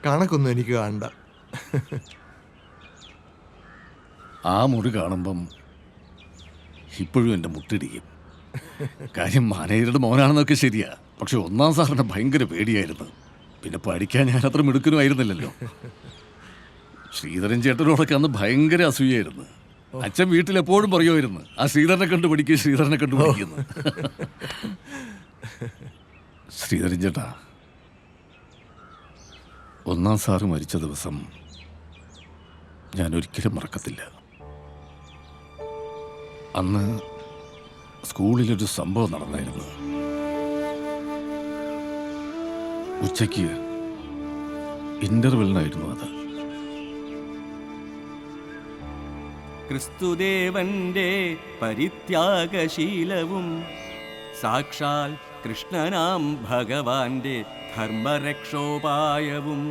കണക്കൊന്നും എനിക്ക് കാണണ്ട. ആ മുറി കാണുമ്പം ഇപ്പോഴും എൻ്റെ മുട്ടിടിക്കും. കാര്യം മാനേജറുടെ മോനാണെന്നൊക്കെ ശരിയാ, പക്ഷെ ഒന്നാം സാറിന് ഭയങ്കര പേടിയായിരുന്നു. പിന്നെ പഠിക്കാൻ ഞാൻ അത്ര മിടുക്കനും ആയിരുന്നില്ലല്ലോ. ശ്രീധരൻ ചേട്ടനോടൊക്കെ അന്ന് ഭയങ്കര അസൂയായിരുന്നു. അച്ഛൻ വീട്ടിൽ എപ്പോഴും പറയുമായിരുന്നു, ആ ശ്രീധരനെ കണ്ടു പഠിക്കുക, ശ്രീധരനെ കണ്ടു പഠിക്കുന്നു. ശ്രീധരൻ ചേട്ടാ, ഒന്നാം സാറ് മരിച്ച ദിവസം ഞാൻ ഒരിക്കലും മറക്കത്തില്ല. അന്ന് സ്കൂളിലൊരു സംഭവം നടന്നായിരുന്നു. ഉച്ചയ്ക്ക് ഇന്റർവെല്ലിനായിരുന്നു അത്. ക്രിസ്തുദേവന്റെ പരിത്യാഗശീലവും സാക്ഷാൽ കൃഷ്ണനാം ഭഗവാന്റെ ധർമ്മരക്ഷോപായവും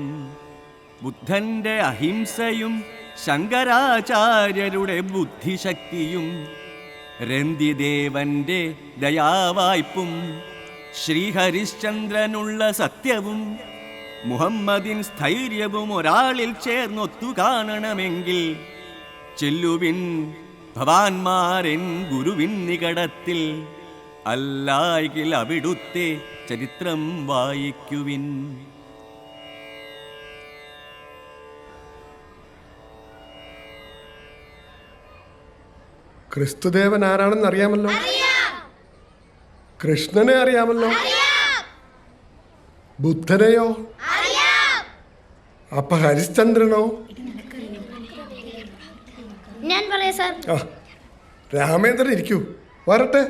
ബുദ്ധന്റെ അഹിംസയും ശങ്കരാചാര്യരുടെ ബുദ്ധിശക്തിയും രന്തിദേവന്റെ ദയാവായ്പും ശ്രീഹരിശ്ചന്ദ്രനുള്ള സത്യവും മുഹമ്മദിൻ സ്ഥൈര്യവും ഒരാളിൽ ചേർന്നൊത്തു കാണണമെങ്കിൽ ചെല്ലുവിൻ ഭവാന്മാരൻ ഗുരുവിൻ നികടത്തിൽ, അല്ലായെങ്കിൽ അവിടുത്തെ ചരിത്രം വായിക്കുവിൻ. ക്രിസ്തുദേവൻ ആരാണെന്ന് അറിയാമല്ലോ. കൃഷ്ണനെ അറിയാമല്ലോ. ബുദ്ധനെയോ? അപ്പൊ ഹരിശ്ചന്ദ്രനോ? ഞാൻ പറയാം സാർ. രാമേന്ദ്രൻ ഇരിക്കൂ, വരട്ടെ.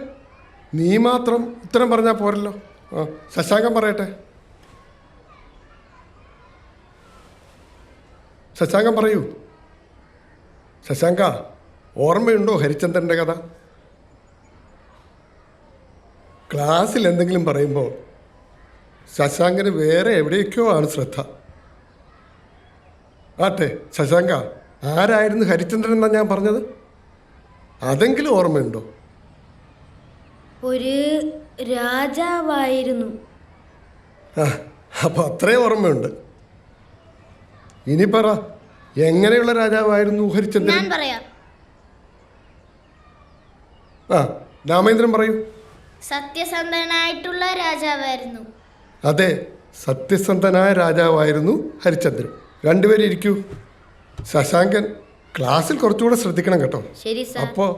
നീ മാത്രം ഉത്തരം പറഞ്ഞാൽ പോരല്ലോ. ശശാങ്കൻ പറയട്ടെ. ശശാങ്കൻ പറയൂ. ശശാങ്ക, ഓർമ്മയുണ്ടോ ഹരിചന്ദ്രൻ്റെ കഥ? ക്ലാസ്സിൽ എന്തെങ്കിലും പറയുമ്പോൾ ശശാങ്കന് വേറെ എവിടേക്കോ ആണ് ശ്രദ്ധ. ആട്ടെ ശശാങ്ക, ആരായിരുന്നു ഹരിചന്ദ്രൻ എന്നാ ഞാൻ പറഞ്ഞത്? അതെങ്കിലും ഓർമ്മയുണ്ടോ? ഒരു രാജാവായിരുന്നു. അപ്പൊ അത്രയും ഓർമ്മയുണ്ട്. ഇനി പറ, എങ്ങനെയുള്ള രാജാവായിരുന്നു ഹരിചന്ദ്രൻ? ഞാൻ പറയാം. രാമേന്ദ്രൻ പറയൂ. സത്യസന്ധനായിട്ടുള്ള രാജാവായിരുന്നു. അതെ, സത്യസന്ധനായ രാജാവായിരുന്നു ഹരിചന്ദ്രൻ. രണ്ടുപേരും ഇരിക്കൂ. ശശാങ്കൻ, ക്ലാസ്സിൽ കുറച്ചുകൂടെ ശ്രദ്ധിക്കണം കേട്ടോ. ശരി സാർ. അപ്പോൾ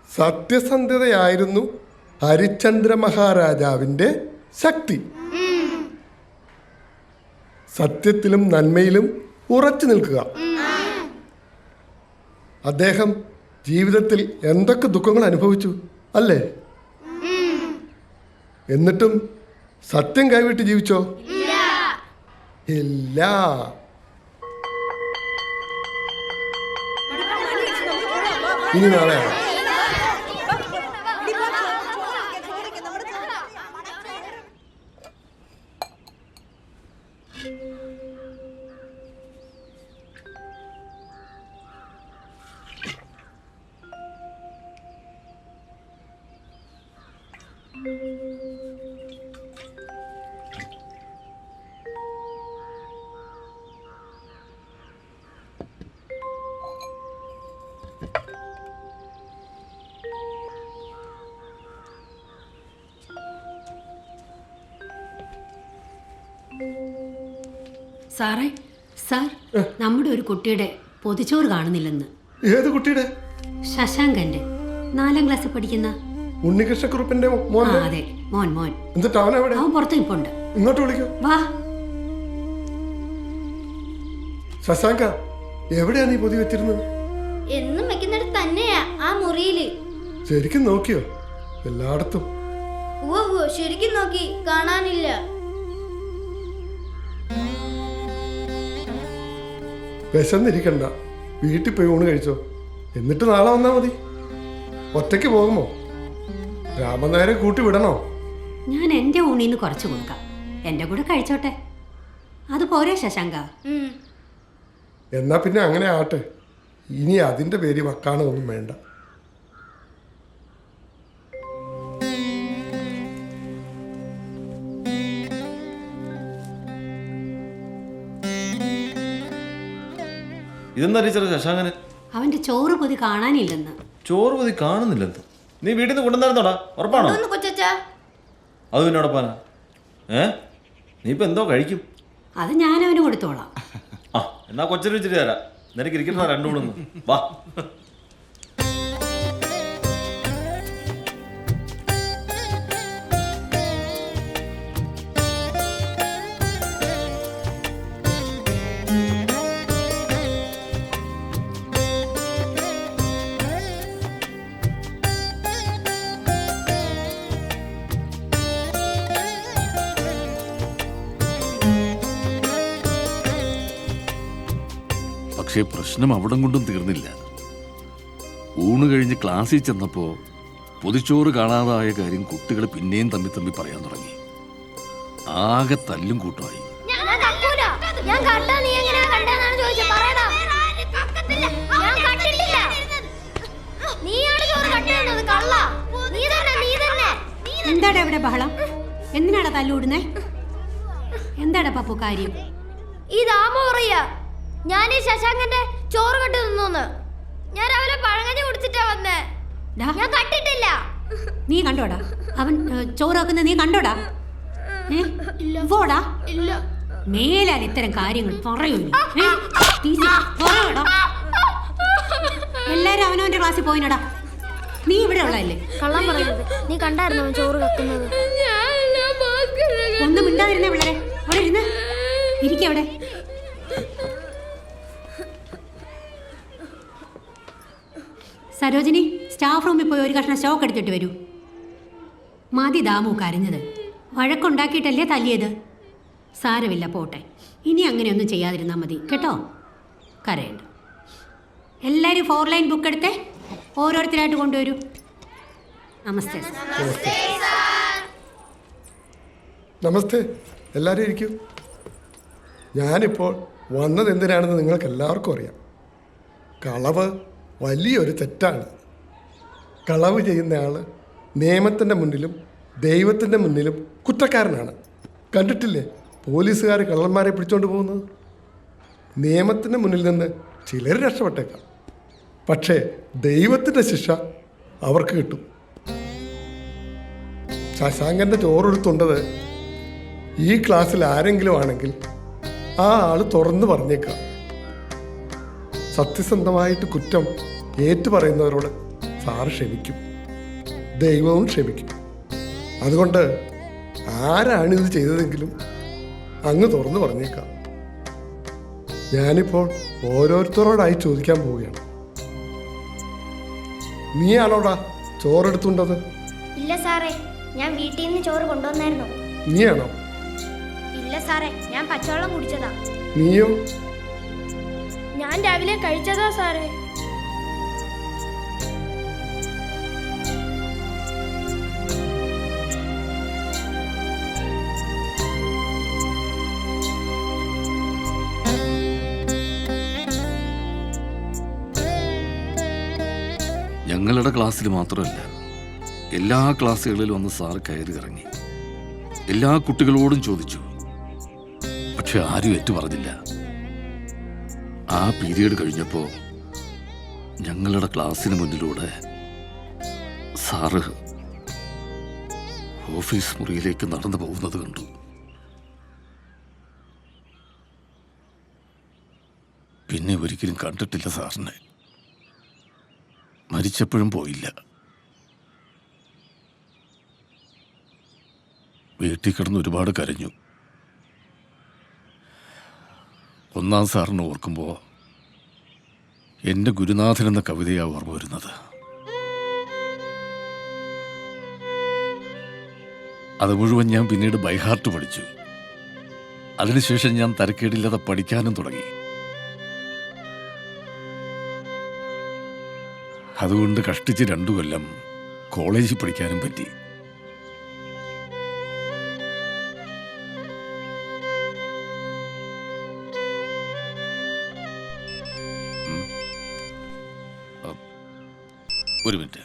സത്യസന്ധതയായിരുന്നു ഹരിചന്ദ്ര മഹാരാജാവിൻ്റെ ശക്തി. സത്യത്തിലും നന്മയിലും ഉറച്ചു നിൽക്കുക. അദ്ദേഹം ജീവിതത്തിൽ എന്തൊക്കെ ദുഃഖങ്ങൾ അനുഭവിച്ചു അല്ലേ? എന്നിട്ടും സത്യം കൈവിട്ട് ജീവിച്ചോ? ഇല്ല. ഇനി നാളെ സാറേ, സാർ, നമ്മുടെ ഒരു കുട്ടിയുടെ പൊതിച്ചോറ് കാണുന്നില്ലെന്ന്. ഏത് കുട്ടിയുടെ? ശശാങ്കന്റെ 4ാം ക്ലാസ്സിൽ പഠിക്കുന്ന ഉണ്ണികൃഷ്ണക്കുറുപ്പിന്റെ മോൻ. അതെ, മോൻ. എന്നിട്ട് അവൻ പുറത്ത് നിൽപ്പുണ്ട്. ഇങ്ങോട്ട് വിളിക്കൂ. വാ. ശശാങ്ക, എവിടെയാ നീ പൊതി വെച്ചിരുന്നത്? എന്നും വെക്കുന്നിടത്ത് തന്നെയാ, ആ മുറിയില്. ശരിക്കും നോക്കിയോ? എല്ലായിടത്തും. ഓ, ശരിക്കും നോക്കി, കാണാനില്ല. വിശന്നിരിക്കണ്ട, വീട്ടിൽ പോയി ഊണ് കഴിച്ചോ, എന്നിട്ട് നാളെ വന്നാൽ മതി. ഒറ്റയ്ക്ക് പോകുമോ? രാമനായരെ കൂട്ടി വിടണോ? ഞാൻ എൻ്റെ ഊണിന്ന് കുറച്ച് കൊടുക്കാം, എൻ്റെ കൂടെ കഴിച്ചോട്ടെ. അത് പോരെ ശശാങ്ക? എന്നാ പിന്നെ അങ്ങനെ ആട്ടെ. ഇനി അതിൻ്റെ പേര് വക്കാണൊന്നും വേണ്ട. ഇതെന്താ ടീച്ചർ ശശാങ്കന്? അവൻ്റെ ചോറ് പൊതി കാണാനില്ലെന്ന്. ചോറ് പൊതി കാണുന്നില്ലെന്ന്? നീ വീട്ടിൽ നിന്ന് കൊണ്ടുവന്നായിരുന്നോടാ? ഉറപ്പാണോ? അത് പിന്നെ ഉറപ്പാനാ? നീ ഇപ്പൊ എന്തോ കഴിക്കും? അത് ഞാൻ അവന് കൊടുത്തോളാം. ആ എന്നാ കൊച്ചിന് വെച്ചിട്ട് തരാം. നിനക്ക് ഇരിക്കട്ടാ രണ്ടു മൂന്ന്. വാ. പക്ഷേ പ്രശ്നം അവിടം കൊണ്ടും തീർന്നില്ല. ഊണ് കഴിഞ്ഞ് ക്ലാസ്സിൽ ചെന്നപ്പോ പൊതിച്ചോറ് കാണാതായ കാര്യം കുട്ടികൾ പിന്നെയും തമ്മി പറയാൻ തുടങ്ങി. ആകെ തല്ലും കൂട്ടമായി. എന്താടാ ഇവിടെ ബഹളം? എന്തിനാടാ തല്ലൂടുന്നേ? എന്താടാ പപ്പു കാര്യം? ഞാൻ ഈ ശശാങ്കന്റെ ചോറ് കെട്ടി നിന്നു. ഞാൻ രാവിലെ പഴങ്കഞ്ഞി കുടിച്ചിട്ടാ വന്നേ. ഞാൻ കട്ടിട്ടില്ല. നീ കണ്ടോടാ അവൻ ചോറ് വെക്കുന്നത്? നീ കണ്ടോടാ? ഇല്ല. മേലാൽ ഇത്തരം കാര്യങ്ങൾ പറയൂല. എല്ലാരും അവനവന്റെ ക്ലാസ്സിൽ പോയിനടാ. നീ ഇവിടെ ഉള്ളതല്ലേ? കള്ളം പറയരുത്. നീ കണ്ടായിരുന്നു അവൻ ചോറ് വെക്കുന്നത്? ഒന്നും മിണ്ടാതിരുന്നേ പിള്ളേരെ. അവിടെ ഇരുന്ന് ഇരിക്കവിടെ. സരോജിനി, സ്റ്റാഫ് റൂമിൽ പോയി ഒരു കഷ്ണം സ്റ്റോക്ക് എടുത്തിട്ട് വരൂ. മതി ദാമു കരഞ്ഞത്. വഴക്കുണ്ടാക്കിയിട്ടല്ലേ തല്ലിയത്. സാരമില്ല, പോട്ടെ. ഇനി അങ്ങനെയൊന്നും ചെയ്യാതിരുന്നാൽ മതി കേട്ടോ. കരയണ്ട. എല്ലാവരും 4 ലൈൻ ബുക്ക് എടുത്തേ. ഓരോരുത്തരായിട്ട് കൊണ്ടുവരൂ. നമസ്തേ. നമസ്തേ. എല്ലാവരും ഇരിക്കൂ. ഞാനിപ്പോൾ വന്നത് എന്തിനാണെന്ന് നിങ്ങൾക്ക് എല്ലാവർക്കും അറിയാം. കളവ് വലിയൊരു തെറ്റാണ്. കളവ് ചെയ്യുന്നയാൾ നിയമത്തിൻ്റെ മുന്നിലും ദൈവത്തിൻ്റെ മുന്നിലും കുറ്റക്കാരനാണ്. കണ്ടിട്ടില്ലേ പോലീസുകാർ കള്ളന്മാരെ പിടിച്ചോണ്ട് പോകുന്നത്? നിയമത്തിൻ്റെ മുന്നിൽ നിന്ന് ചിലർ രക്ഷപ്പെട്ടേക്കാം, പക്ഷേ ദൈവത്തിൻ്റെ ശിക്ഷ അവർക്ക് കിട്ടും. ശശാങ്കൻ്റെ ചോറെടുത്തുണ്ടത് ഈ ക്ലാസ്സിൽ ആരെങ്കിലും ആണെങ്കിൽ ആ ആൾ തുറന്നു പറഞ്ഞേക്കാം. സത്യസന്ധമായിട്ട് കുറ്റം ഏറ്റുപറയുന്നവരോട് സാറ് ക്ഷമിക്കും, ദൈവവും ക്ഷമിക്കും. അതുകൊണ്ട് ആരാണിത് ചെയ്തതെങ്കിലും അങ്ങ് തുറന്നു പറഞ്ഞേക്കാം. ഞാനിപ്പോൾ ഓരോരുത്തരോടായി ചോദിക്കാൻ പോവുകയാണ്. നീയാണോടാ ചോറെടുത്തുണ്ടത്? ഇല്ല സാറേ, ഞാൻ വീട്ടിൽ നിന്ന് ചോറ് കൊണ്ടുവന്നായിരുന്നു. നീയാണോ? ഇല്ല സാറേ, ഞാൻ പച്ചവെള്ളം കുടിച്ചതാ. നീയോ? ഞാൻ രാവിലെ കഴിച്ചതാ സാറേ. ഞങ്ങളുടെ ക്ലാസ്സിൽ മാത്രമല്ല, എല്ലാ ക്ലാസ്സുകളിലും വന്ന് സാർ കയറി ഇറങ്ങി. എല്ലാ കുട്ടികളോടും ചോദിച്ചു, പക്ഷെ ആരും ഏറ്റു പറഞ്ഞില്ല. ആ പീരീഡ് കഴിഞ്ഞപ്പോൾ ഞങ്ങളുടെ ക്ലാസ്സിന് മുന്നിലൂടെ സാറ് ഓഫീസ് മുറിയിലേക്ക് നടന്നു പോകുന്നത് കണ്ടു. പിന്നെ ഒരിക്കലും കണ്ടിട്ടില്ല സാറിനെ. മരിച്ചപ്പോഴും പോയില്ല. വീട്ടിൽ കിടന്ന് ഒരുപാട് കരഞ്ഞു. ഒന്നാം സാറിനെ ഓർക്കുമ്പോൾ എൻ്റെ ഗുരുനാഥൻ എന്ന കവിതയാണ് ഓർമ്മ വരുന്നത്. അത് മുഴുവൻ ഞാൻ പിന്നീട് ബൈഹാർട്ട് പഠിച്ചു. അതിനുശേഷം ഞാൻ തരക്കേടില്ലാതെ പഠിക്കാനും തുടങ്ങി. അതുകൊണ്ട് കഷ്ടിച്ച് 2 കൊല്ലം കോളേജിൽ പഠിക്കാനും പറ്റി. ഒരു മിനിറ്റ്.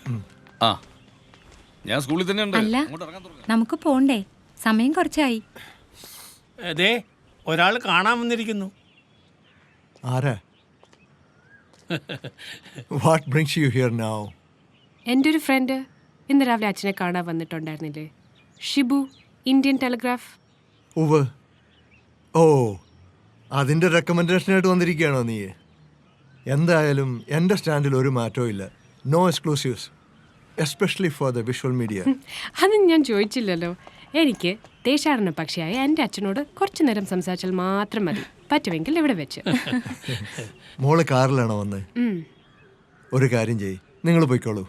ആ, ഞാൻ സ്കൂളിൽ തന്നെ ഉണ്ട്. അല്ല, നമുക്ക് പോണ്ടേ? സമയം കുറച്ചായി. അതെ, ഒരാൾ കാണാൻ വന്നിരിക്കുന്നു. ആരാ? What brings U here now? എൻ്റെ ഒരു ഫ്രണ്ട് ഇന്ന് രാവിലെ അച്ഛനെ കാണാൻ വന്നിട്ടുണ്ടായിരുന്നില്ലേ, ഷിബു, ഇന്ത്യൻ ടെലിഗ്രാഫ്. ഉവ്. ഓ, അതിൻ്റെ റെക്കമെൻഡേഷനായിട്ട് വന്നിരിക്കുകയാണോ നീ? എന്തായാലും എൻ്റെ സ്റ്റാൻഡിൽ ഒരു മാറ്റവും ഇല്ല. No exclusives, especially for the visual media. അത് ഞാൻ ചോദിച്ചില്ലല്ലോ. എനിക്ക് ദേശാടന പക്ഷിയായ എൻ്റെ അച്ഛനോട് കുറച്ചു നേരം സംസാരിച്ചാൽ മാത്രം മതി, പറ്റുമെങ്കിൽ ഇവിടെ വെച്ച്. മോള് കാറിലാണോ വന്നത്? ഒരു കാര്യം ചെയ്യ്, നിങ്ങൾ പോയിക്കോളൂ,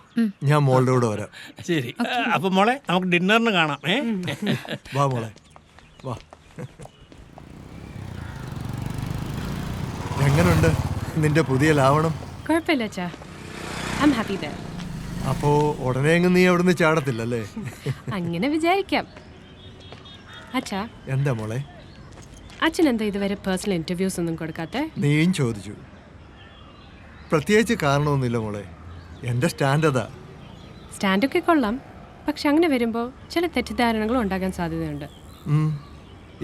ഞാൻ മോളുടെ കൂടെ വരാം. ശരി, അപ്പൊ മോളെ നമുക്ക് ഡിന്നറിന് കാണാം. വാ മോളെ, വാ. എങ്ങനുണ്ട് നിന്റെ പുതിയ ലാവണം? കുഴപ്പമില്ല അച്ഛാ, ഐ ആം ഹാപ്പി ദർ. അപ്പോ ഉടനെ എങ്ങും നീ അവിടുന്ന് ചാടത്തില്ലല്ലേ? അങ്ങനെ വിചാരിക്കാം. അച്ഛാ, എന്താ മോളെ? അച്ഛൻ എന്താ ഇതുവരെ പേഴ്സണൽ ഇന്റർവ്യൂസ് ഒന്നും കൊടുക്കാത്ത? നീയും ചോദിച്ചു. പ്രത്യേകിച്ച് കാരണമൊന്നുമില്ല മോളെ, എൻ്റെ സ്റ്റാൻഡ് അതാ. സ്റ്റാൻഡൊക്കെ കൊള്ളാം, പക്ഷെ അങ്ങനെ വരുമ്പോൾ ചില തെറ്റിദ്ധാരണകളും ഉണ്ടാകാൻ സാധ്യതയുണ്ട്.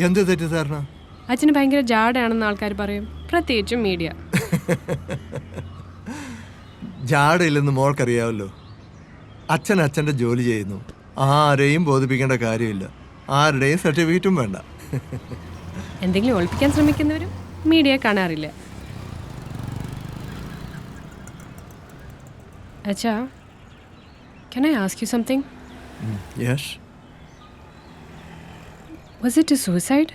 എന്ത് തെറ്റിദ്ധാരണ? അച്ഛന് ഭയങ്കര ജാടാണെന്ന് ആൾക്കാർ പറയും, പ്രത്യേകിച്ചും മീഡിയ. ജാടയില്ലെന്ന് മോൾക്കറിയാമല്ലോ. അച്ഛൻ അച്ഛൻ്റെ ജോലി ചെയ്യുന്നു, ആരെയും ബോധിപ്പിക്കേണ്ട കാര്യമില്ല, ആരുടെയും സർട്ടിഫിക്കറ്റും വേണ്ട. എന്തെങ്കിലും ഒളിപ്പിക്കാൻ ശ്രമിക്കുന്നവരും മീഡിയ കാണാറില്ല. അച്ഛാ, can I ask you something? Yes. Was it a suicide?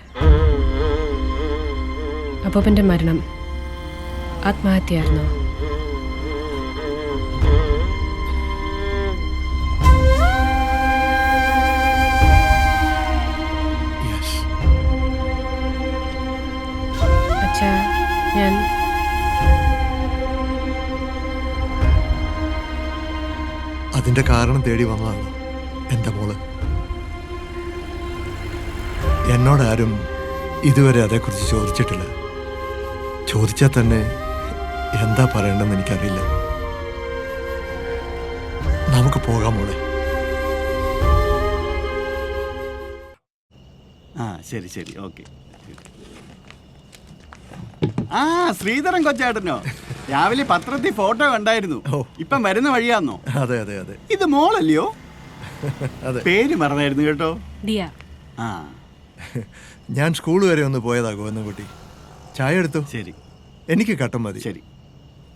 അപ്പൂപ്പൻ്റെ മരണം ആത്മഹത്യയായിരുന്നോ? അച്ഛാ, ഞാൻ അതിൻ്റെ കാരണം തേടി വന്നതാണ് എൻ്റെ മോള്. എന്നോടാരും ഇതുവരെ അതേക്കുറിച്ച് ചോദിച്ചിട്ടില്ല. ചോദിച്ചാൽ തന്നെ എന്താ പറയണമെന്ന് എനിക്കറിയില്ല. നമുക്ക് പോകാം മോളെ. ആ ശരി ശരി, ഓക്കെ. ആ, ശ്രീധരൻ കൊച്ചാട്ടനോ? രാവിലെ പത്രത്തിൽ ഫോട്ടോ കണ്ടായിരുന്നു. ഇപ്പം വരുന്ന വഴിയാന്നോ? അതെ അതെ അതെ. ഇത് മോളല്ലയോ? അതെ. പേര് മറന്നായിരുന്നു കേട്ടോ. ദിയ. ആ, ഞാൻ സ്കൂൾ വരെ ഒന്ന് പോയതാ ഗോവിന്ദൻകുട്ടി. ചായ എടുത്തു. ശരി. എനിക്ക് കട്ടൻ മതി. ശരി.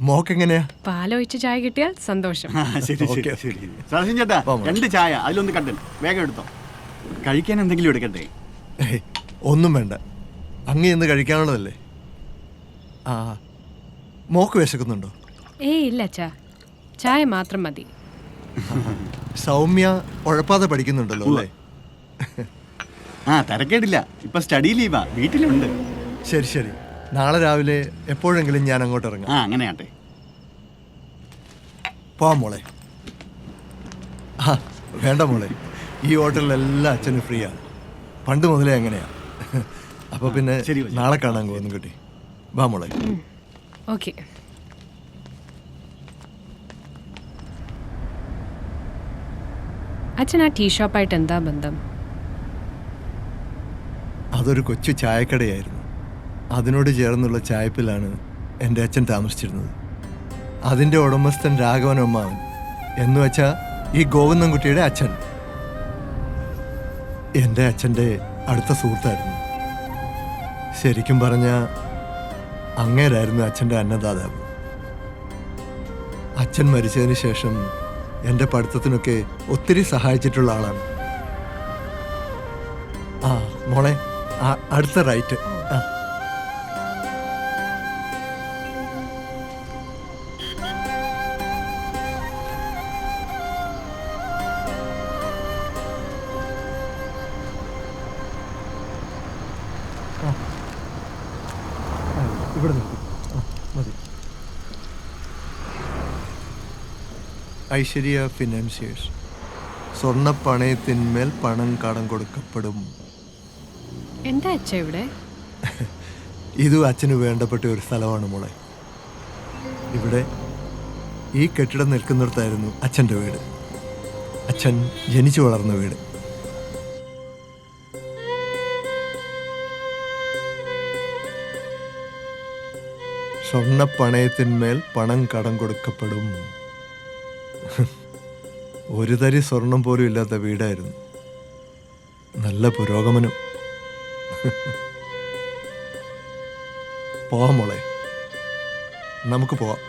മോക്കെങ്ങനെയാ? പാലൊഴിച്ച് ചായ കിട്ടിയാൽ സന്തോഷം. ശരി ശരി ശരി. സദാശിവൻ ചേട്ടാ, 2 ചായ, അതിലൊന്ന് കട്ടൻ വേഗം എടുത്തോ. കഴിക്കാൻ എന്തെങ്കിലും എടുക്കട്ടെ? ഒന്നും വേണ്ട, അങ്ങ് ഇന്ന് കഴിക്കാനുള്ളതല്ലേ. ആ, മോക്ക് വിശക്കുന്നുണ്ടോ? ഏയ് ഇല്ല അച്ഛാ, ചായ മാത്രം മതി. സൗമ്യ ഉഴപ്പാതെ പഠിക്കുന്നുണ്ടല്ലോ അല്ലേ? ആ, തിരക്കേടില്ല, ഇപ്പൊ സ്റ്റഡി ലീവാ, വീട്ടിലുണ്ട്. ശരി ശരി, നാളെ രാവിലെ എപ്പോഴെങ്കിലും ഞാൻ അങ്ങോട്ട് ഇറങ്ങാം. ആ, അങ്ങനെയാട്ടെ. പോവാം മോളെ. ആ വേണ്ട മോളെ, ഈ ഹോട്ടലിലെല്ലാം അച്ഛന് ഫ്രീ ആണ്, പണ്ട് മുതലേ അങ്ങനെയാ. അപ്പൊ പിന്നെ നാളെ കാണാൻ പോകുന്നു കുട്ടി. വാ മോളെ. ഓക്കെ. അച്ഛൻ ആ ടീ ഷോപ്പായിട്ട് എന്താ ബന്ധം? അതൊരു കൊച്ചു ചായക്കടയായിരുന്നു. അതിനോട് ചേർന്നുള്ള ചായപ്പിലാണ് എൻ്റെ അച്ഛൻ താമസിച്ചിരുന്നത്. അതിൻ്റെ ഉടമസ്ഥൻ രാഘവൻ അമ്മാവൻ എന്ന് വെച്ചാൽ ഈ ഗോവിന്ദൻകുട്ടിയുടെ അച്ഛൻ എൻ്റെ അച്ഛൻ്റെ അടുത്ത സുഹൃത്തായിരുന്നു. ശരിക്കും പറഞ്ഞാൽ അങ്ങേരായിരുന്നു അച്ഛൻ്റെ അന്നദാതാവ്. അച്ഛൻ മരിച്ചതിന് ശേഷം എൻ്റെ പഠിത്തത്തിനൊക്കെ ഒത്തിരി സഹായിച്ചിട്ടുള്ള ആളാണ്. ആ മോളെ, അടുത്ത റൈറ്റ്. ആ ഇവിടെ നിർത്തി. മതി. ഐശ്വര്യ ഫിനാൻസിയേഴ്സ്. സ്വർണ്ണപ്പണയത്തിന്മേൽ പണം കടം കൊടുക്കപ്പെടും. എന്താ അച്ഛ ഇവിടെ? ഇതും അച്ഛന് വേണ്ടപ്പെട്ട ഒരു സ്ഥലമാണ് മോളെ. ഇവിടെ ഈ കെട്ടിടം നിൽക്കുന്നിടത്തായിരുന്നു അച്ഛൻ്റെ വീട്, അച്ഛൻ ജനിച്ചു വളർന്ന വീട്. സ്വർണ്ണപ്പണയത്തിന്മേൽ പണം കടം കൊടുക്കപ്പെടും. ഒരു തരി സ്വർണം പോലും ഇല്ലാത്ത വീടായിരുന്നു. നല്ല പുരോഗമനം. പോവാം മോളെ, നമുക്ക് പോവാം.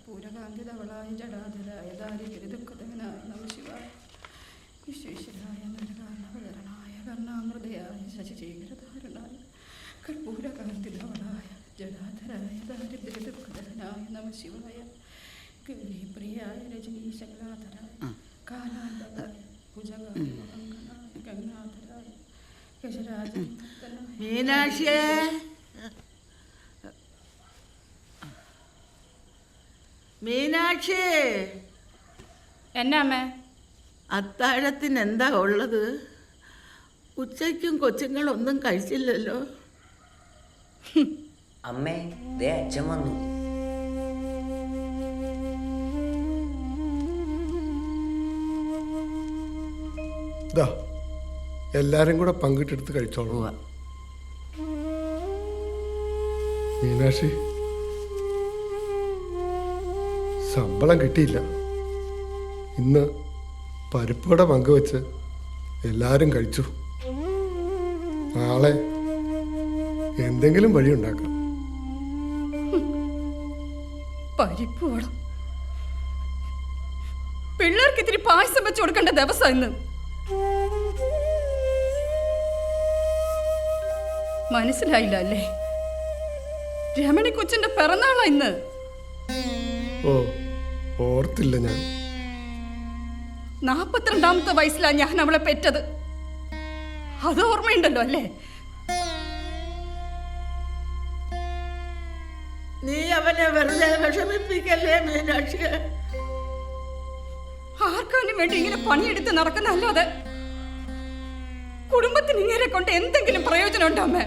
പൂരകാന്തിതവളായ ജടാധരായ ദാരിദ്ര്യദുഃഖദഹനായ നമഃശിവായ വിശ്വേശ്വരായ നരകാർണവതരണായ കർണാമൃതയായ ശശിശേഖരധാരണായ കർപ്പൂരകാന്തിതവളായ ജടാധരായ ദാരിദ്ര്യദുഃഖദഹനായ നമഃശിവായ ഗൗരീപ്രിയായ രജനീശകലാധരായ കാലാന്തരായ ഭുജഗാംഗനായ ഗംഗാധരായ ഗജരാജ മീനാക്ഷിയേ, മീനാക്ഷി, എന്നാ അമ്മേ? അത്താഴത്തിന് എന്താ ഉള്ളത്? ഉച്ചയ്ക്കും കൊച്ചുങ്ങളൊന്നും കഴിച്ചില്ലല്ലോ. അമ്മേ, ദേ അച്ഛൻ വന്നു. എല്ലാരും കൂടെ പങ്കിട്ടെടുത്ത് കഴിച്ചോളൂ. മീനാക്ഷി, ശമ്പളം കിട്ടിയില്ല. ഇന്ന് പരിപ്പുവട പങ്കുവെച്ച് എല്ലാവരും കഴിച്ചു. നാളെ എന്തെങ്കിലും വഴിയുണ്ടാക്കാം. പരിപ്പുവട പിള്ളേർക്ക് ഇത്തിരി പായസം വെച്ച് കൊടുക്കേണ്ട ദിവസം ഇന്ന്. മനസ്സിലായില്ല അല്ലേ? രമണി കൊച്ചിന്റെ പിറന്നാളാ ഇന്ന്. ഓ, ഓർത്തില്ല ഞാൻ. 42ാമത്തെ വയസ്സിലാ ഞാൻ അവളെ പെറ്റത്. അത് ഓർമ്മയുണ്ടല്ലോ അല്ലേ? നീ അവനെ വെറുതെ വിഷമിപ്പിക്കല്ലേ മീനാക്ഷി. ആർക്കാനും വേണ്ടി ഇങ്ങനെ പണിയെടുത്ത് നടക്കുന്നല്ലാതെ കുടുംബത്തിന് ഇങ്ങനെ കൊണ്ട് എന്തെങ്കിലും പ്രയോജനം ഉണ്ടോ അമ്മ?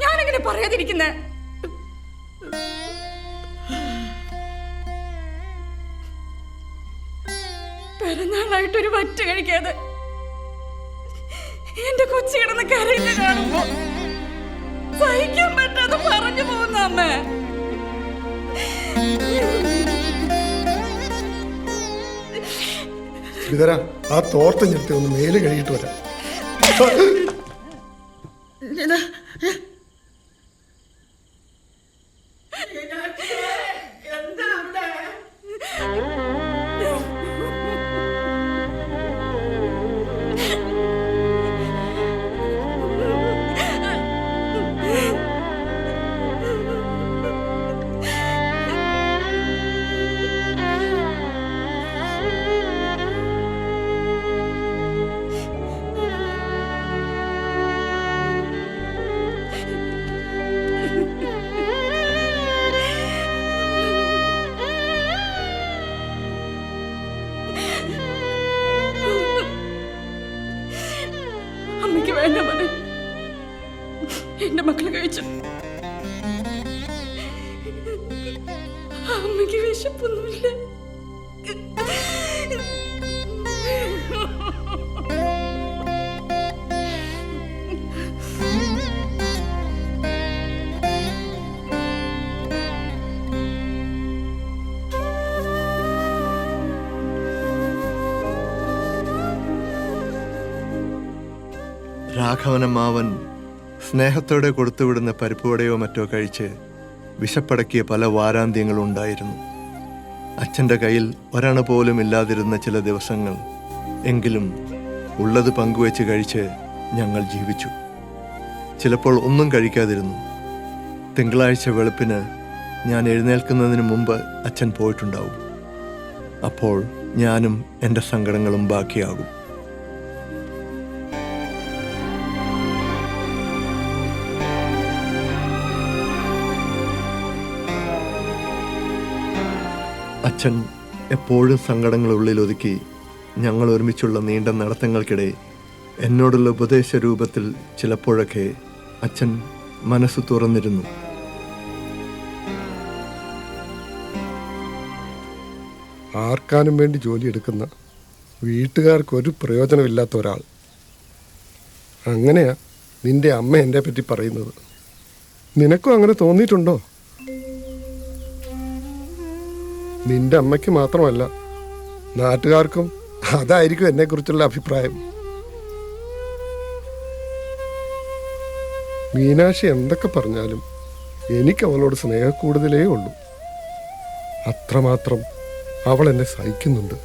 ഞാനെങ്ങനെ പറയാതിരിക്കുന്നേ? പിറന്നാളായിട്ടൊരു വറ്റ കഴിക്കാതെ എന്റെ കൊച്ചു കിടന്ന് കരയില്ല കാണുമ്പോ സഹിക്കാൻ പറ്റാതെ പറഞ്ഞു പോകുന്ന അമ്മ. ശ്രീധര, ആ തോർത്ത് ഞെടുത്തി ഒന്ന് മേല് കഴുകിയിട്ട് വരാം. അമ്മയ്ക്ക് വേണ്ട മോനെ, എന്റെ മക്കള് കഴിച്ചു. അമ്മയ്ക്ക് വിശപ്പൊന്നുമില്ല. രാഘവനമ്മാവൻ സ്നേഹത്തോടെ കൊടുത്തുവിടുന്ന പരിപ്പുവടയോ മറ്റോ കഴിച്ച് വിശപ്പടക്കിയ പല വാരാന്ത്യങ്ങളും ഉണ്ടായിരുന്നു. അച്ഛൻ്റെ കയ്യിൽ ഒരണ പോലും ഇല്ലാതിരുന്ന ചില ദിവസങ്ങൾ എങ്കിലും ഉള്ളത് പങ്കുവെച്ച് കഴിച്ച് ഞങ്ങൾ ജീവിച്ചു. ചിലപ്പോൾ ഒന്നും കഴിക്കാതിരുന്നു. തിങ്കളാഴ്ച വെളുപ്പിന് ഞാൻ എഴുന്നേൽക്കുന്നതിന് മുമ്പ് അച്ഛൻ പോയിട്ടുണ്ടാവും. അപ്പോൾ ഞാനും എൻ്റെ സങ്കടങ്ങളും ബാക്കിയാകും. അച്ഛൻ എപ്പോഴും സങ്കടങ്ങൾ ഉള്ളിലൊതുക്കി ഞങ്ങൾ ഒരുമിച്ചുള്ള നീണ്ട നടത്തങ്ങൾക്കിടെ എന്നോടുള്ള ഉപദേശ രൂപത്തിൽ ചിലപ്പോഴൊക്കെ അച്ഛൻ മനസ്സ് തുറന്നിരുന്നു. ആർക്കാനും വേണ്ടി ജോലിയെടുക്കുന്ന വീട്ടുകാർക്കൊരു പ്രയോജനമില്ലാത്ത ഒരാൾ. അങ്ങനെയാ നിന്റെ അമ്മ എൻ്റെ പറ്റി പറയുന്നത്. നിനക്കും അങ്ങനെ തോന്നിയിട്ടുണ്ടോ? നിന്റെ അമ്മയ്ക്ക് മാത്രമല്ല, നാട്ടുകാർക്കും അതായിരിക്കും എന്നെക്കുറിച്ചുള്ള അഭിപ്രായം. മീനാക്ഷി എന്തൊക്കെ പറഞ്ഞാലും എനിക്ക് അവളോട് സ്നേഹക്കൂടുതലേ ഉള്ളൂ. അത്രമാത്രം അവൾ എന്നെ സഹിക്കുന്നുണ്ട്.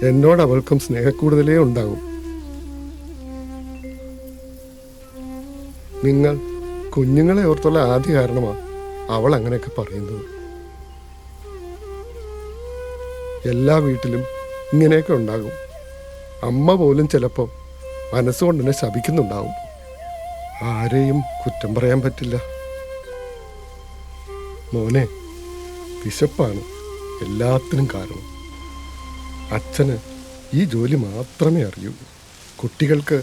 എന്നോട് അവൾക്കും സ്നേഹക്കൂടുതലേ ഉണ്ടാകും. നിങ്ങൾ കുഞ്ഞുങ്ങളെ ഓർത്തുള്ള ആദ്യ കാരണമാണ് അവൾ അങ്ങനെയൊക്കെ പറയുന്നത്. എല്ലാ വീട്ടിലും ഇങ്ങനെയൊക്കെ ഉണ്ടാകും. അമ്മ പോലും ചിലപ്പോൾ മനസ്സുകൊണ്ട് എന്നെ ശപിക്കുന്നുണ്ടാവും. ആരെയും കുറ്റം പറയാൻ പറ്റില്ല. മോനെ, വിശപ്പാണ് എല്ലാത്തിനും കാരണം. അച്ഛന് ഈ ജോലി മാത്രമേ അറിയൂ. കുട്ടികൾക്ക്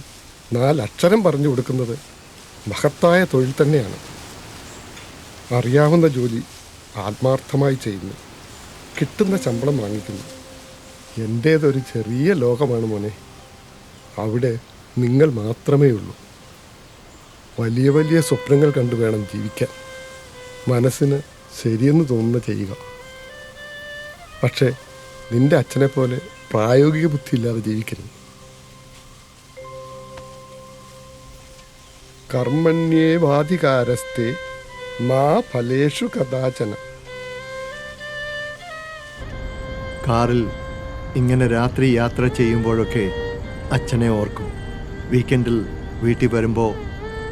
4 അക്ഷരം പറഞ്ഞു കൊടുക്കുന്നത് മഹത്തായ തൊഴിൽ തന്നെയാണ്. അറിയാവുന്ന ജോലി ആത്മാർത്ഥമായി ചെയ്യുന്നു, കിട്ടുന്ന ശമ്പളം വാങ്ങിക്കുന്നു. എൻ്റേതൊരു ചെറിയ ലോകമാണ് മോനെ. അവിടെ നിങ്ങൾ മാത്രമേ ഉള്ളൂ. വലിയ വലിയ സ്വപ്നങ്ങൾ കണ്ടു വേണം ജീവിക്കാൻ. മനസ്സിന് ശരിയെന്ന് തോന്നുന്ന ചെയ്യുക. പക്ഷേ നിന്റെ അച്ഛനെ പോലെ പ്രായോഗിക ബുദ്ധിയില്ലാതെ ജീവിക്കരുത്. കർമ്മണ്യേ വാധികാരസ്തേ മാ ഫലേഷു കഥാചന. കാറിൽ ഇങ്ങനെ രാത്രി യാത്ര ചെയ്യുമ്പോഴൊക്കെ അച്ഛനെ ഓർക്കും. വീക്കെൻഡിൽ വീട്ടിൽ വരുമ്പോൾ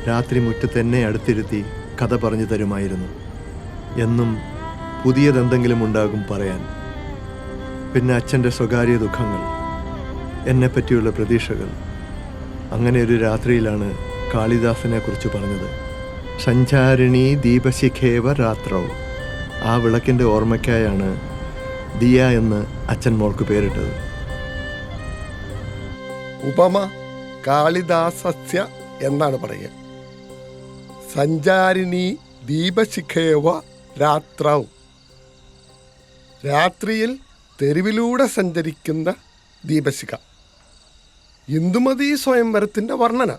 രാത്രി മുറ്റത്ത് എന്നെ അടുത്തിരുത്തി കഥ പറഞ്ഞു തരുമായിരുന്നു. എന്നും പുതിയതെന്തെങ്കിലും ഉണ്ടാകും പറയാൻ. പിന്നെ അച്ഛൻ്റെ സ്വകാര്യ ദുഃഖങ്ങൾ, എന്നെപ്പറ്റിയുള്ള പ്രതീക്ഷകൾ. അങ്ങനെ ഒരു രാത്രിയിലാണ് കാളിദാസനെ കുറിച്ച് പറഞ്ഞത്. സഞ്ചാരിണി ദീപശിഖേവ രാത്രവും. ആ വിളക്കിൻ്റെ ഓർമ്മയ്ക്കായാണ് ദിയ എന്ന് അച്ഛൻ മോൾക്ക് പേരിട്ടത്. ഉപമ കാളിദാസസ്യ എന്നാണ് പറയുക. സഞ്ചാരിണി ദീപശിഖേവ രാത്രവും. രാത്രിയിൽ തെരുവിലൂടെ സഞ്ചരിക്കുന്ന ദീപശിഖ. ഇന്ദുമതി സ്വയംവരത്തിൻ്റെ വർണ്ണന.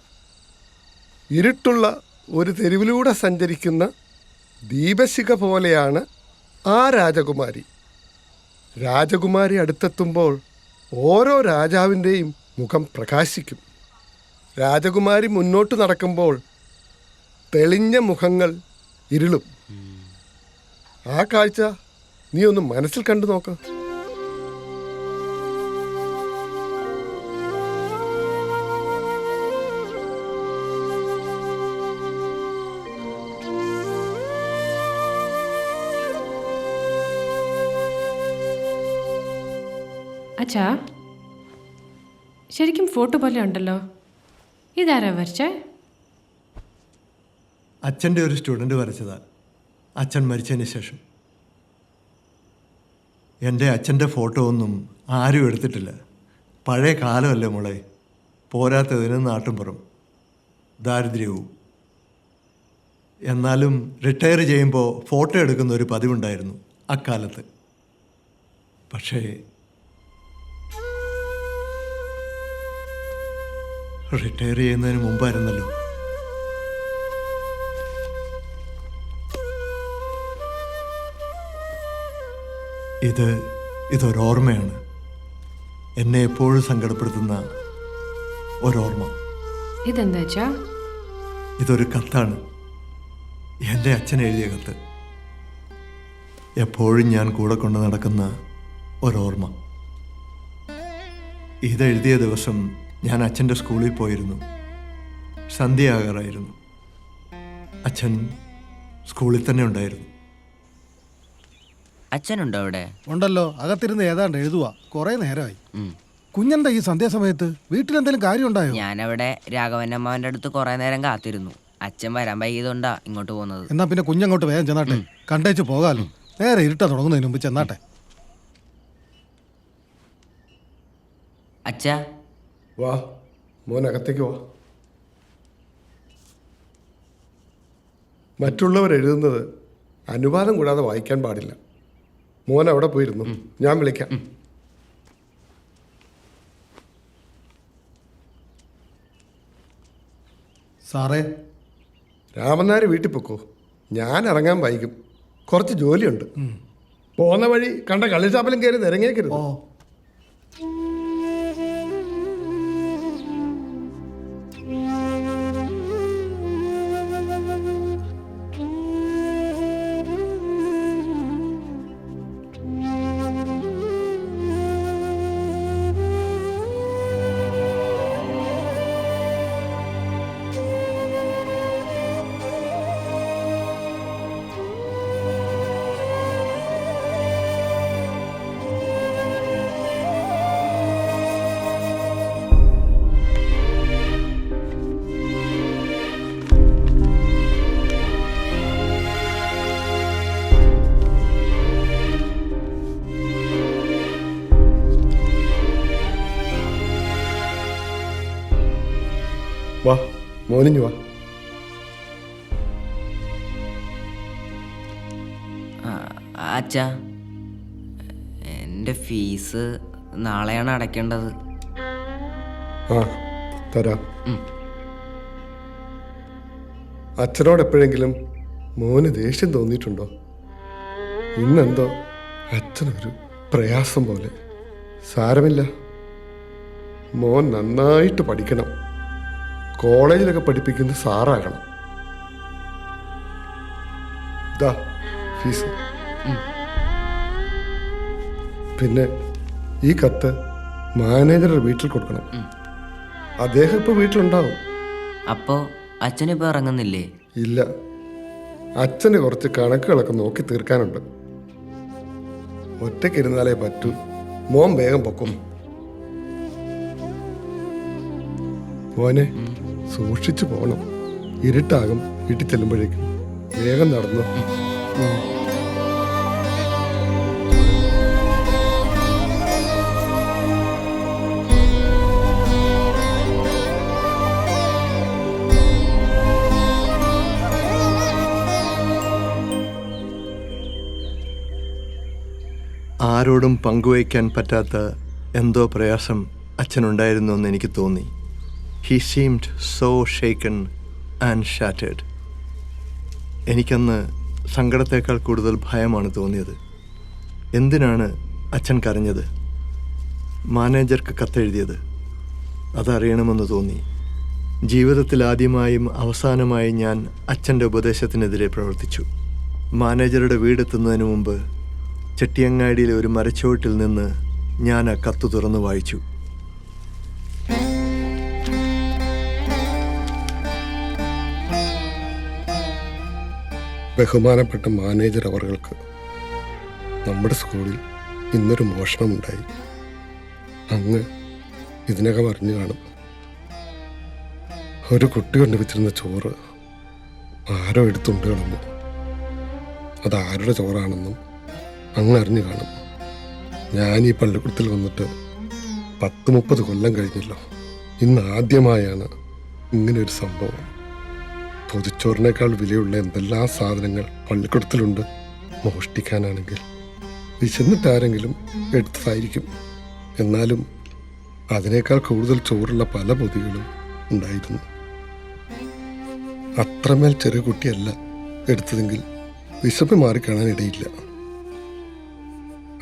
ഇരുട്ടുള്ള ഒരു തെരുവിലൂടെ സഞ്ചരിക്കുന്ന ദീപശിഖ പോലെയാണ് ആ രാജകുമാരി. രാജകുമാരി അടുത്തെത്തുമ്പോൾ ഓരോ രാജാവിൻ്റെയും മുഖം പ്രകാശിക്കും. രാജകുമാരി മുന്നോട്ട് നടക്കുമ്പോൾ തെളിഞ്ഞ മുഖങ്ങൾ ഇരുളും. ആ കാഴ്ച നീ ഒന്ന് മനസ്സിൽ കണ്ടു നോക്ക്. അച്ഛാ, ശരിക്കും ഫോട്ടോ പോലെ ഉണ്ടല്ലോ. ഇതാരാ വരച്ചേ? അച്ഛൻ്റെ ഒരു സ്റ്റുഡൻറ്റ് വരച്ചതാണ്, അച്ഛൻ മരിച്ചതിന് ശേഷം. എൻ്റെ അച്ഛൻ്റെ ഫോട്ടോ ഒന്നും ആരും എടുത്തിട്ടില്ല. പഴയ കാലമല്ലേ മോളെ. പോരാത്തതിന് നാട്ടുംപുറം, ദാരിദ്ര്യവും. എന്നാലും റിട്ടയർ ചെയ്യുമ്പോൾ ഫോട്ടോ എടുക്കുന്ന ഒരു പതിവുണ്ടായിരുന്നു അക്കാലത്ത്. പക്ഷേ റിട്ടയർ ചെയ്യുന്നതിന് മുമ്പായിരുന്നല്ലോ. ഇതൊരോർമ്മയാണ്, എന്നെ എപ്പോഴും സങ്കടപ്പെടുത്തുന്ന ഒരോർമ്മ. ഇതെന്താ അച്ഛാ? ഇതൊരു കത്താണ്, എൻ്റെ അച്ഛൻ എഴുതിയ കത്ത്. എപ്പോഴും ഞാൻ കൂടെ കൊണ്ട് നടക്കുന്ന ഒരോർമ്മ. ഇതെഴുതിയ ദിവസം ഞാൻ അച്ഛൻ്റെ സ്കൂളിൽ പോയിരുന്നു. സന്ധ്യയാകാറായിരുന്നു. അച്ഛൻ സ്കൂളിൽ തന്നെ ഉണ്ടായിരുന്നു. അച്ഛനുണ്ടോ അവിടെ? ഉണ്ടല്ലോ, അകത്തിരുന്ന് ഏതാണ്ട് എഴുതുക. കുറെ നേരമായി. കുഞ്ഞെന്താ ഈ സന്ധ്യാസമയത്ത്? വീട്ടിലെന്തെങ്കിലും കാര്യം ഉണ്ടായോ? ഞാനവിടെ രാഘവനമ്മാവൻ്റെ അടുത്ത് കുറെ നേരം കാത്തിരുന്നു. അച്ഛൻ വരാൻ വൈകിയതുകൊണ്ടാ ഇങ്ങോട്ട് പോകുന്നത്. എന്നാ പിന്നെ കുഞ്ഞങ്ങോട്ട് വേഗം ചെന്നാട്ടെ, കണ്ടേച്ച് പോകാലോ. നേരെ ഇരുട്ടാ തുടങ്ങുന്നതിന് മുമ്പ് ചെന്നാട്ടെ. അച്ഛാ വാ മോനകത്തേക്ക് വാ. മറ്റുള്ളവർ എഴുതുന്നത് അനുവാദം കൂടാതെ വായിക്കാൻ പാടില്ല. മോൻ അവിടെ പോയിരുന്നു, ഞാൻ വിളിക്കാം. സാറേ, രാമനാര് വീട്ടിൽ പൊക്കോ, ഞാൻ ഇറങ്ങാൻ വൈകും. കുറച്ച് ജോലിയുണ്ട്. പോകുന്ന വഴി കണ്ട കള്ളിച്ചാപ്പലും കയറി നിരങ്ങേക്കരുത്. വാ മോനിഞ്ഞു വാ. അച്ഛാ, എൻ്റെ ഫീസ് നാളെയാണ് അടയ്ക്കേണ്ടത്. ആ തരാം. അച്ഛനോട് എപ്പോഴെങ്കിലും മോന് ദേഷ്യം തോന്നിയിട്ടുണ്ടോ? ഇന്നെന്തോ അച്ഛനൊരു പ്രയാസം പോലെ. സാരമില്ല, മോൻ നന്നായിട്ട് പഠിക്കണം. കോളേജിലൊക്കെ പഠിപ്പിക്കുന്ന സാറാകണം. ദാ ഫീസ്. പിന്നെ ഈ കത്ത് മാനേജറുടെ വീട്ടിൽ കൊടുക്കണം. അദ്ദേഹം ഇപ്പോൾ വീട്ടിലുണ്ടാവും. അപ്പോൾ അച്ഛനിപ്പോൾ ഇറങ്ങുന്നില്ലേ? ഇല്ല, അച്ഛന് കുറച്ച് കണക്കുകളൊക്കെ നോക്കി തീർക്കാനുണ്ട്. ഒറ്റയ്ക്കിരുന്നാലേ പറ്റൂ. മോൻ വേഗം പൊക്കും. മോനെ സൂക്ഷിച്ചു പോകണം. ഇരുട്ടാകും വീട്ടിൽ ചെല്ലുമ്പോഴേക്കും. വേഗം നടന്നു. ആരോടും പങ്കുവയ്ക്കാൻ പറ്റാത്ത എന്തോ പ്രയാസം അച്ഛനുണ്ടായിരുന്നു എന്ന് എനിക്ക് തോന്നി. He seemed so shaken and shattered. എനിക്കന്ന് സങ്കടത്തേക്കാൾ കൂടുതൽ ഭയമാണ് തോന്നിയത്. എന്തിനാണ് അച്ഛൻ കരഞ്ഞത്? മാനേജർക്ക് കത്തെഴുതിയത് അതറിയണമെന്ന് തോന്നി. ജീവിതത്തിൽ ആദ്യമായും അവസാനമായി ഞാൻ അച്ഛൻ്റെ ഉപദേശത്തിനെതിരെ പ്രവർത്തിച്ചു. മാനേജറുടെ വീടെത്തുന്നതിന് മുമ്പ് ചെട്ടിയങ്ങാടിയിലെ ഒരു മരച്ചുവട്ടിൽ നിന്ന് ഞാൻ ആ കത്ത് തുറന്നു വായിച്ചു. ബഹുമാനപ്പെട്ട മാനേജർ അവർക്ക്, നമ്മുടെ സ്കൂളിൽ ഇന്നൊരു മോഷണമുണ്ടായി. അങ്ങ് ഇതിനകം അറിഞ്ഞു കാണും. ഒരു കുട്ടി കൊണ്ടുവച്ചിരുന്ന ചോറ് ആരോ എടുത്തുണ്ട് കളഞ്ഞു. അതാരുടെ ചോറാണെന്നും അങ്ങ് അറിഞ്ഞു കാണും. ഞാൻ ഈ പള്ളിക്കൂടത്തിൽ വന്നിട്ട് 10-30 കൊല്ലം കഴിഞ്ഞല്ലോ. ഇന്ന് ആദ്യമായാണ് ഇങ്ങനൊരു സംഭവം. പൊതിച്ചോറിനേക്കാൾ വിലയുള്ള എന്തെല്ലാം സാധനങ്ങൾ പള്ളിക്കൂടത്തിലുണ്ട്. മോഷ്ടിക്കാനാണെങ്കിൽ വിശന്നിട്ടാരെങ്കിലും എടുത്തതായിരിക്കും. എന്നാലും അതിനേക്കാൾ കൂടുതൽ ചോറുള്ള പല പൊതികളും ഉണ്ടായിരുന്നു. അത്രമേൽ ചെറിയ കുട്ടിയല്ല എടുത്തതെങ്കിൽ വിശപ്പ് മാറിക്കാണാനിടയില്ല.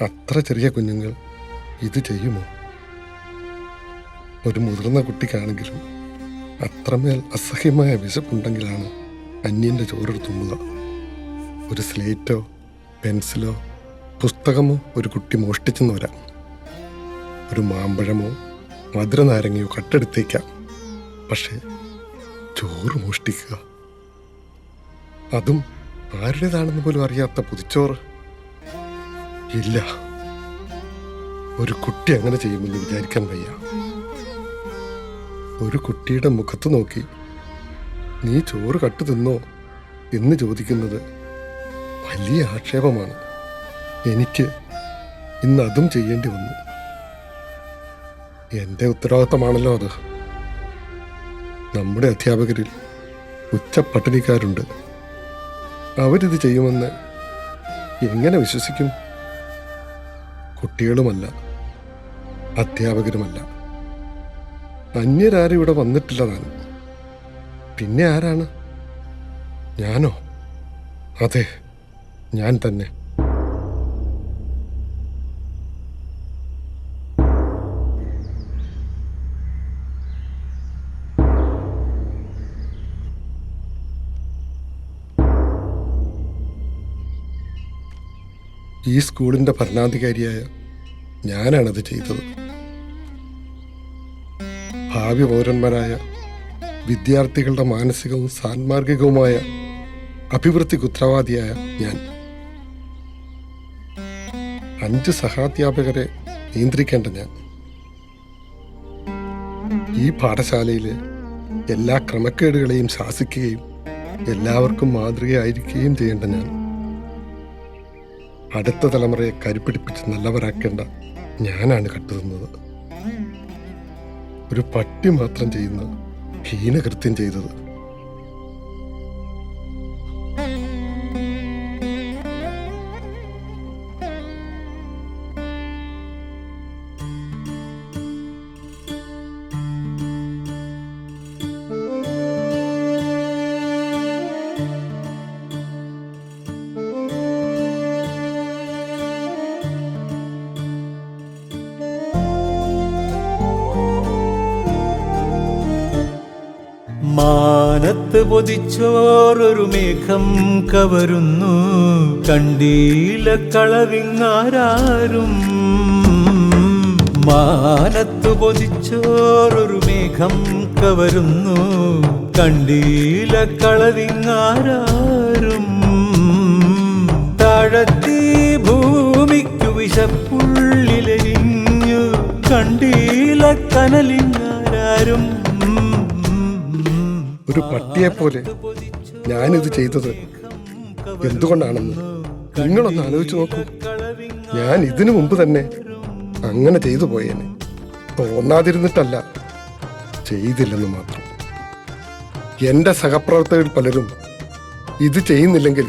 അത്ര ചെറിയ കുഞ്ഞുങ്ങൾ ഇത് ചെയ്യുമോ? ഒരു മുതിർന്ന കുട്ടിക്കാണെങ്കിലും അത്രമേൽ അസഹ്യമായ വിശപ്പുണ്ടെങ്കിലാണ് അന്യൻ്റെ ചോറെടുത്ത് തുമ്മുക. ഒരു സ്ലേറ്റോ പെൻസിലോ പുസ്തകമോ ഒരു കുട്ടി മോഷ്ടിച്ചെന്ന് വരാം. ഒരു മാമ്പഴമോ മധുരനാരങ്ങയോ കട്ടെടുത്തേക്കാം. പക്ഷേ ചോറ് മോഷ്ടിക്കുക, അതും ആരുടേതാണെന്ന് പോലും അറിയാത്ത പൊതിച്ചോറ്, ഇല്ല. ഒരു കുട്ടി അങ്ങനെ ചെയ്യുമെന്ന് വിചാരിക്കാൻ വയ്യ. ഒരു കുട്ടിയുടെ മുഖത്ത് നോക്കി നീ ചോറ് കട്ടു തിന്നോ എന്ന് ചോദിക്കുന്നത് വലിയ ആക്ഷേപമാണ്. എനിക്ക് ഇന്ന് അതും ചെയ്യേണ്ടി വന്നു. എൻ്റെ ഉത്തരവാദിത്തമാണല്ലോ അത്. നമ്മുടെ അധ്യാപകരിൽ ഉച്ചപ്പട്ടിണിക്കാരുണ്ട്. അവരിത് ചെയ്യുമെന്ന് എങ്ങനെ വിശ്വസിക്കും? കുട്ടികളുമല്ല, അധ്യാപകരുമല്ല. അന്യരാരും ഇവിടെ വന്നിട്ടില്ല താനും. പിന്നെ ആരാണ്? ഞാനോ? അതെ, ഞാൻ തന്നെ. ഈ സ്കൂളിൻ്റെ ഭരണാധികാരിയായ ഞാനാണത് ചെയ്തത്. ഭാവി പൗരന്മാരായ വിദ്യാർത്ഥികളുടെ മാനസികവും സാൻമാർഗികവുമായ അഭിവൃദ്ധിക്ക് ഉത്തരവാദിയായ ഞാൻ 5 സഹാധ്യാപകരെ നിയന്ത്രിക്കേണ്ട ഞാൻ, ഈ പാഠശാലയിലെ എല്ലാ ക്രമക്കേടുകളെയും ശാസിക്കുകയും എല്ലാവർക്കും മാതൃകയായിരിക്കുകയും ചെയ്യേണ്ട ഞാൻ, അടുത്ത തലമുറയെ കരുപ്പിടിപ്പിച്ച് നല്ലവരാക്കേണ്ട ഞാനാണ് കട്ടുതിന്നത്. ഒരു പട്ടി മാത്രം ചെയ്യുന്ന ഹീനകൃത്യം ചെയ്തത്. മാനത്ത് പൊതിച്ചോറൊരു മേഘം കവരുന്നു, കണ്ടീല കളവിങ്ങാരും. മാനത്ത് പൊതിച്ചോറൊരു മേഘം കവരുന്നു, കണ്ടീല കളവിങ്ങാരും. താഴത്തീ ഭൂമിക്കു വിശപ്പുള്ളിലെരിഞ്ഞു, കണ്ടീല കനലിങ്ങാരും. ഒരു പട്ടിയെപ്പോലെ ഞാനിത് ചെയ്തത് എന്തുകൊണ്ടാണെന്ന് നിങ്ങളൊന്ന് ആലോചിച്ച് നോക്കൂ. ഞാൻ ഇതിനു മുമ്പ് തന്നെ അങ്ങനെ ചെയ്തു പോയേനെ. തോന്നാതിരുന്നിട്ടല്ല, ചെയ്തില്ലെന്ന് മാത്രം. എൻ്റെ സഹപ്രവർത്തകരിൽ പലരും ഇത് ചെയ്യുന്നില്ലെങ്കിൽ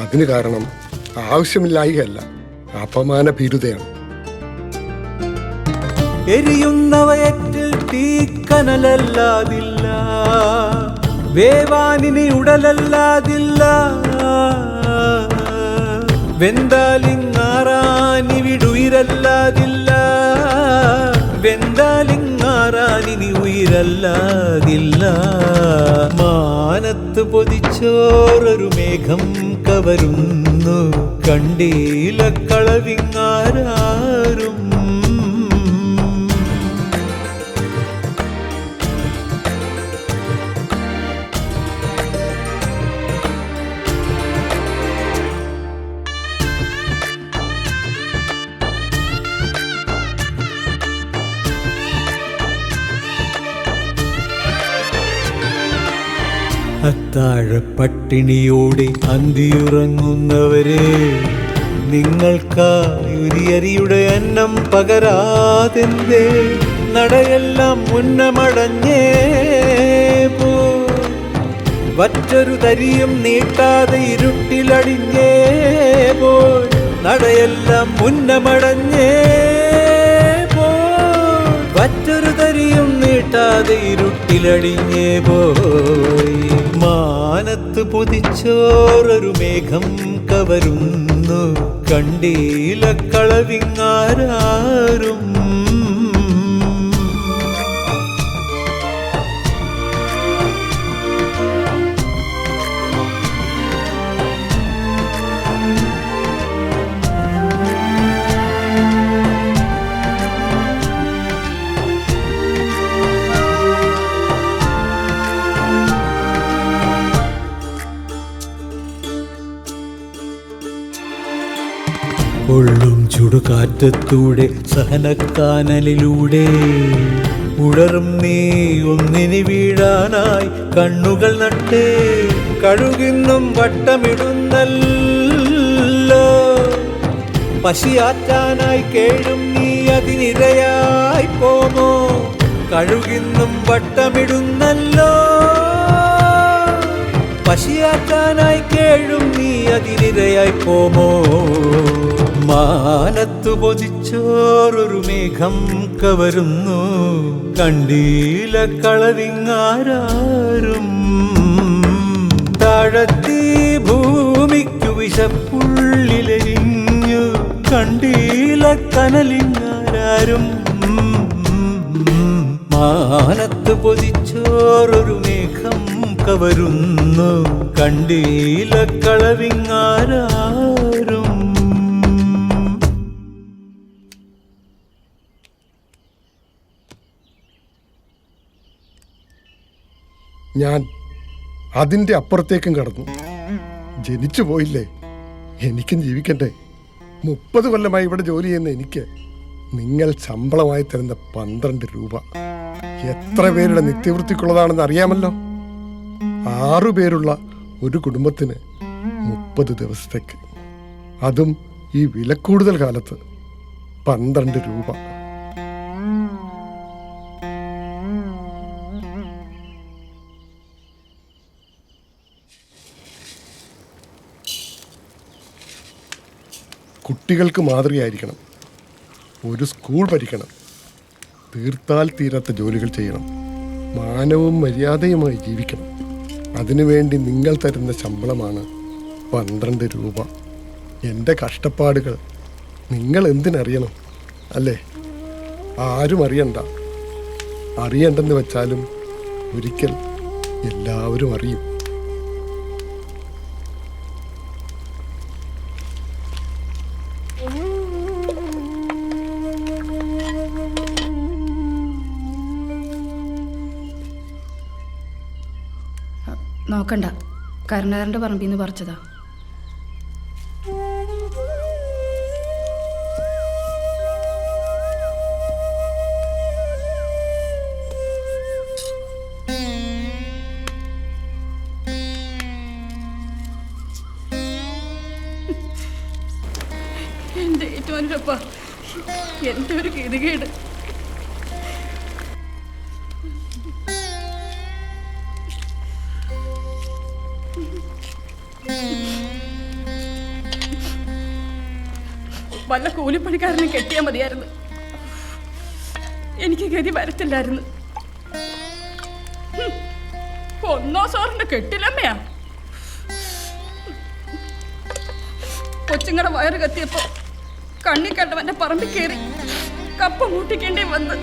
അതിന് കാരണം ആവശ്യമില്ലായികയല്ല, അപമാന ഭീരുതയാണ്. എരിയുന്ന വയറ്റിൽ തീക്കനലല്ലാതില്ല, വേവാനിനി ഉടലല്ലാതില്ല. വെന്താലിങ്ങാറാനിവിടുയിരല്ലാതില്ല, വെന്താലിങ്ങാറാനിനി ഉയിരല്ലാതില്ല. മാനത്ത് പൊതിച്ചോറൊരു മേഘം കവരുന്നു, കണ്ടീല കളവിങ്ങാരും. അത്താഴ പട്ടിണിയോടെ അന്തിയുറങ്ങുന്നവരെ, നിങ്ങൾക്കായുരിയരിയുടെ അന്നം പകരാതെന്തേ നടയെല്ലാം മുന്നമടഞ്ഞേ പോ. വറ്റൊരു തരിയും നീട്ടാതെ ഇരുട്ടിലടിഞ്ഞേ പോൽ, നടയെല്ലാം മുന്നമടഞ്ഞേ പോ. വറ്റൊരു തരിയും നീട്ടാതെ ഇരുട്ടിലടിഞ്ഞേ പോയി. മാനത്ത് പൊതിച്ചോറൊരു മേഘം കവരുന്നു, കണ്ടീല കളവിങ്ങാരും. കൊള്ളും ചുടുകാറ്റത്തൂടെ സഹനക്കാനലിലൂടെ ഉടറും നീ ഒന്നിനി വീഴാനായി കണ്ണുകൾ നട്ടേ കഴുകിന്നും വട്ടമിടുന്നല്ലോ പശിയാറ്റാനായി കേഴും നീ അതിനിരയായി പോമോ കഴുകിന്നും വട്ടമിടുന്നല്ലോ പശിയാറ്റാനായി കേഴും നീ അതിനിരയായി പോമോ മാനത്തു പൊതിച്ചോറൊരു മേഘം കവരുന്നു കണ്ടീല കളവിങ്ങാരും താഴത്തീ ഭൂമിക്കു വിശപ്പുള്ളിലെരിഞ്ഞു കണ്ടീല കനലിങ്ങാരും മാനത്ത് പൊതിച്ചോറൊരു മേഘം കവരുന്നു കണ്ടീല കളവിങ്ങാരും ഞാൻ അതിൻ്റെ അപ്പുറത്തേക്കും കടന്നു. ജനിച്ചു പോയില്ലേ, എനിക്കും ജീവിക്കണ്ടേ. 30 കൊല്ലമായി ഇവിടെ ജോലി ചെയ്യുന്ന എനിക്ക് നിങ്ങൾ ശമ്പളമായി തരുന്ന 12 രൂപ എത്ര പേരുടെ നിത്യവൃത്തിക്കുള്ളതാണെന്ന് അറിയാമല്ലോ. 6 പേരുള്ള ഒരു കുടുംബത്തിന് 30 ദിവസത്തേക്ക്, അതും ഈ വിലക്കൂടുതൽ കാലത്ത് 12 രൂപ. കുട്ടികൾക്ക് മാതൃകയായിരിക്കണം. ഒരു സ്കൂൾ ഭരിക്കണം. തീർത്താൽ തീരാത്ത ജോലികൾ ചെയ്യണം. മാനവും മര്യാദയുമായി ജീവിക്കണം. അതിനുവേണ്ടി നിങ്ങൾ തരുന്ന ശമ്പളമാണ് 12 രൂപ. എൻ്റെ കഷ്ടപ്പാടുകൾ നിങ്ങൾ എന്തിനറിയണം, അല്ലേ? ആരും അറിയണ്ട. അറിയണ്ടെന്ന് വെച്ചാലും ഒരിക്കൽ എല്ലാവരും അറിയും. നോക്കണ്ട, കരുണാകരൻ്റെ പറമ്പിൽ നിന്ന് പറിച്ചതാ. എൻ്റെ ഏറ്റവും എൻ്റെ ഒരു ഗതികേട്. വല്ല കൂലിപ്പണിക്കാരനെ കെട്ടിയാൽ മതിയായിരുന്നു. എനിക്ക് ഗതി വരത്തില്ലായിരുന്നു. ഒന്നോ സാറിന്റെ കെട്ടിലമ്മയാ. കൊച്ചുങ്ങളുടെ വയറ് കത്തിയപ്പോ കണ്ണി കണ്ടവന്റെ പറമ്പിൽ കയറി കപ്പ മൂട്ടിക്കേണ്ടി വന്ന്.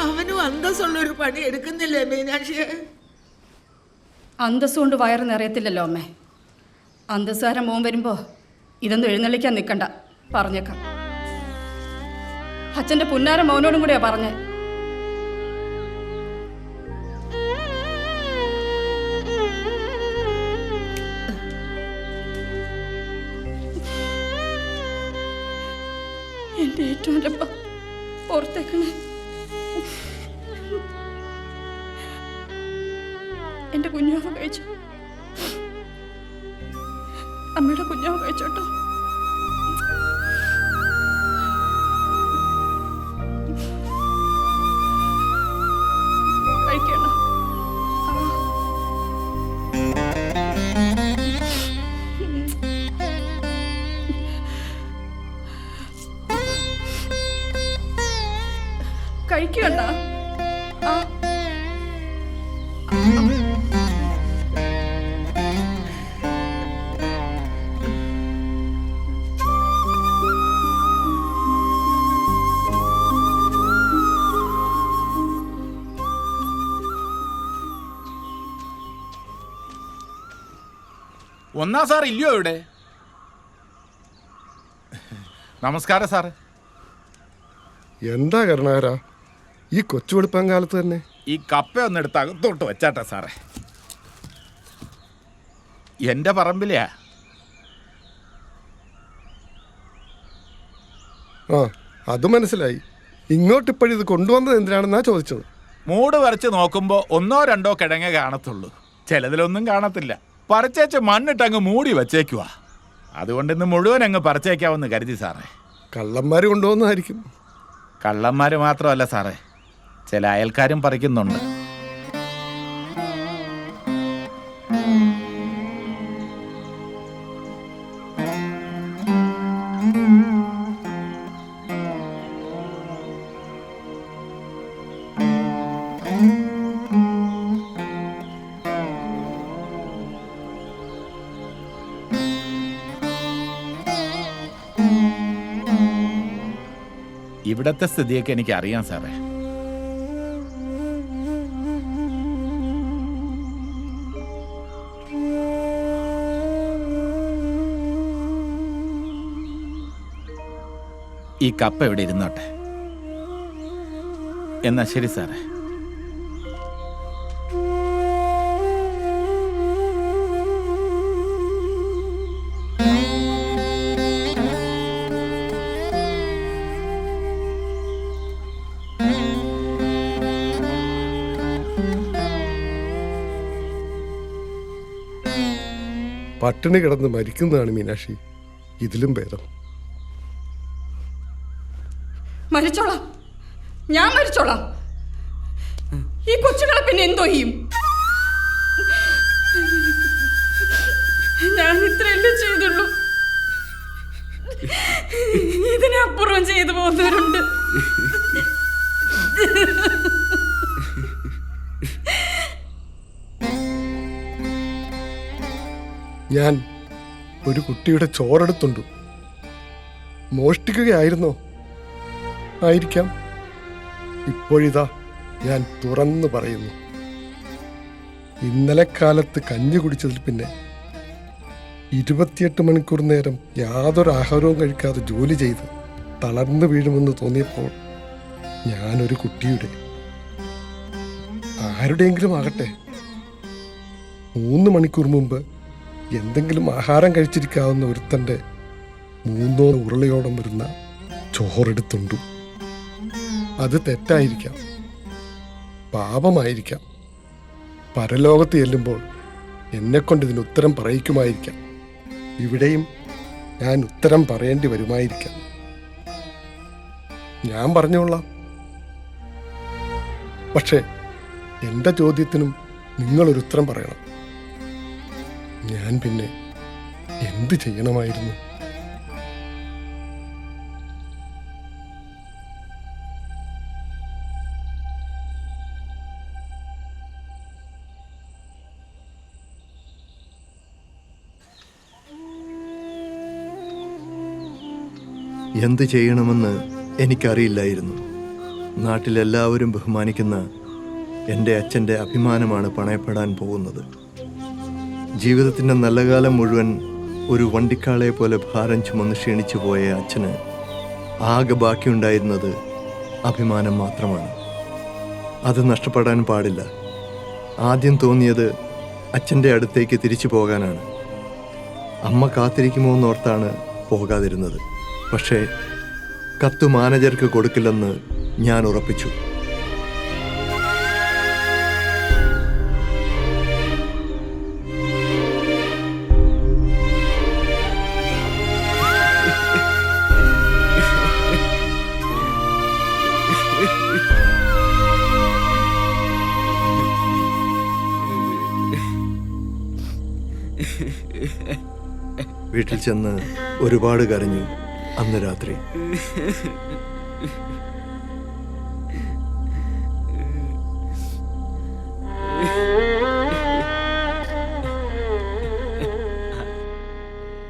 അവനും അന്തസ്സുള്ളൊരു പണി എടുക്കുന്നില്ലേ മീനാക്ഷിയെ? അന്തസ്സുകൊണ്ട് വയറ് നിറയത്തില്ലല്ലോ അമ്മേ. അന്തസ്സുകാരൻ മോൻ വരുമ്പോ ഇതൊന്നും എഴുന്നള്ളിക്കാൻ നിൽക്കണ്ട, പറഞ്ഞേക്കാം. അച്ഛൻ്റെ പുന്നാര മോനോടും കൂടിയാ പറഞ്ഞേ. എൻ്റെ ഏറ്റവും പുറത്തേക്കണേ. എൻ്റെ കുഞ്ഞാവ് കഴിച്ചു. അമ്മയുടെ കുഞ്ഞാവ് കഴിച്ചോട്ടോ. കഴിക്കണ കഴിക്കണ്ട. ഒന്നാ സാർ ഇല്ലയോ ഇവിടെ? നമസ്കാരം സാർ. എന്താ കരുണാകര, ഈ കൊച്ചു വെളുപ്പാൻ കാലത്ത് തന്നെ ഈ കപ്പ ഒന്നെടുത്ത് അകത്തോട്ട് വെച്ചാട്ടെ സാറേ. എൻ്റെ പറമ്പിലെയാ. ആ അത് മനസ്സിലായി. ഇങ്ങോട്ടിപ്പോഴും ഇത് കൊണ്ടുവന്നത് എന്തിനാണെന്നാ ചോദിച്ചത്. മൂട് വരച്ച് നോക്കുമ്പോൾ 1 or 2 കിഴങ്ങേ കാണത്തുള്ളൂ. ചിലതിലൊന്നും കാണത്തില്ല. പറിച്ചേച്ച് മണ്ണിട്ടങ്ങ് മൂടി വച്ചേക്കുവാ. അതുകൊണ്ട് ഇന്ന് മുഴുവൻ അങ്ങ് പറിച്ചേക്കാമെന്ന് കരുതി സാറേ. കള്ളന്മാർ കൊണ്ടുവന്നതായിരിക്കും. കള്ളന്മാർ മാത്രമല്ല സാറേ, ചില അയൽക്കാരും പറിക്കുന്നുണ്ട്. ഇവിടത്തെ സ്ഥിതിയൊക്കെ എനിക്ക് അറിയാം സാറേ. ഈ കപ്പ ഇവിടെ ഇരുന്നോട്ടെ. എന്നാ ശരി സാറേ. പട്ടിണി കിടന്ന് മരിക്കുന്നതാണ് മീനാക്ഷി ഇതിലും ഭേദം. മരിച്ചോളാം, ഞാൻ മരിച്ചോളാം. ഈ കൊച്ചുകളെ പിന്നെ എന്തോ ചെയ്യും? ഞാൻ ഇത്രയല്ലേ ചെയ്തുള്ളൂ. ഇതിനപ്പുറം ചെയ്തു പോകുന്നവരുണ്ട്. ഞാൻ ഒരു കുട്ടിയുടെ ചോറെടുത്തുണ്ട്. മോഷ്ടിക്കുകയായിരുന്നോ? ആയിരിക്കാം. ഇപ്പോഴിതാ ഞാൻ തുറന്നു പറയുന്നു. ഇന്നലെ കാലത്ത് കഞ്ഞി കുടിച്ചതിൽ പിന്നെ 28 മണിക്കൂർ നേരം യാതൊരു ആഹാരവും കഴിക്കാതെ ജോലി ചെയ്ത് തളർന്നു വീഴുമെന്ന് തോന്നിയപ്പോൾ ഞാനൊരു കുട്ടിയുടെ, ആരുടെയെങ്കിലും ആകട്ടെ, 3 മണിക്കൂർ മുമ്പ് എന്തെങ്കിലും ആഹാരം കഴിച്ചിരിക്കാവുന്ന ഒരുത്തൻ്റെ 3 ഉരുളയോളം വരുന്ന ചോറെടുത്തുണ്ടു. അത് തെറ്റായിരിക്കാം, പാപമായിരിക്കാം. പരലോകത്ത് ചെല്ലുമ്പോൾ എന്നെക്കൊണ്ട് ഇതിന് ഉത്തരം പറയിക്കുമായിരിക്കാം. ഇവിടെയും ഞാൻ ഉത്തരം പറയേണ്ടി വരുമായിരിക്കാം. ഞാൻ പറഞ്ഞോളാം. പക്ഷേ എൻ്റെ ചോദ്യത്തിനും നിങ്ങളൊരു ഉത്തരം പറയണം. ഞാൻ പിന്നെ എന്ത് ചെയ്യണമായിരുന്നു? എന്ത് ചെയ്യണമെന്ന് എനിക്കറിയില്ലായിരുന്നു. നാട്ടിലെല്ലാവരും ബഹുമാനിക്കുന്ന എൻ്റെ അച്ഛൻ്റെ അഭിമാനമാണ് പണയപ്പെടാൻ പോകുന്നത്. ജീവിതത്തിൻ്റെ നല്ല കാലം മുഴുവൻ ഒരു വണ്ടിക്കാളെ പോലെ ഭാരം ചുമന്ന് ക്ഷീണിച്ചു പോയ അച്ഛന് ആകെ ബാക്കിയുണ്ടായിരുന്നത് അഭിമാനം മാത്രമാണ്. അത് നഷ്ടപ്പെടാൻ പാടില്ല. ആദ്യം തോന്നിയത് അച്ഛൻ്റെ അടുത്തേക്ക് തിരിച്ചു പോകാനാണ്. അമ്മ കാത്തിരിക്കുമോ എന്നോർത്താണ് പോകാതിരുന്നത്. പക്ഷേ കത്ത് മാനേജർക്ക് കൊടുക്കില്ലെന്ന് ഞാൻ ഉറപ്പിച്ചു. വീട്ടിൽ ചെന്ന് ഒരുപാട് കരഞ്ഞു അന്ന് രാത്രി.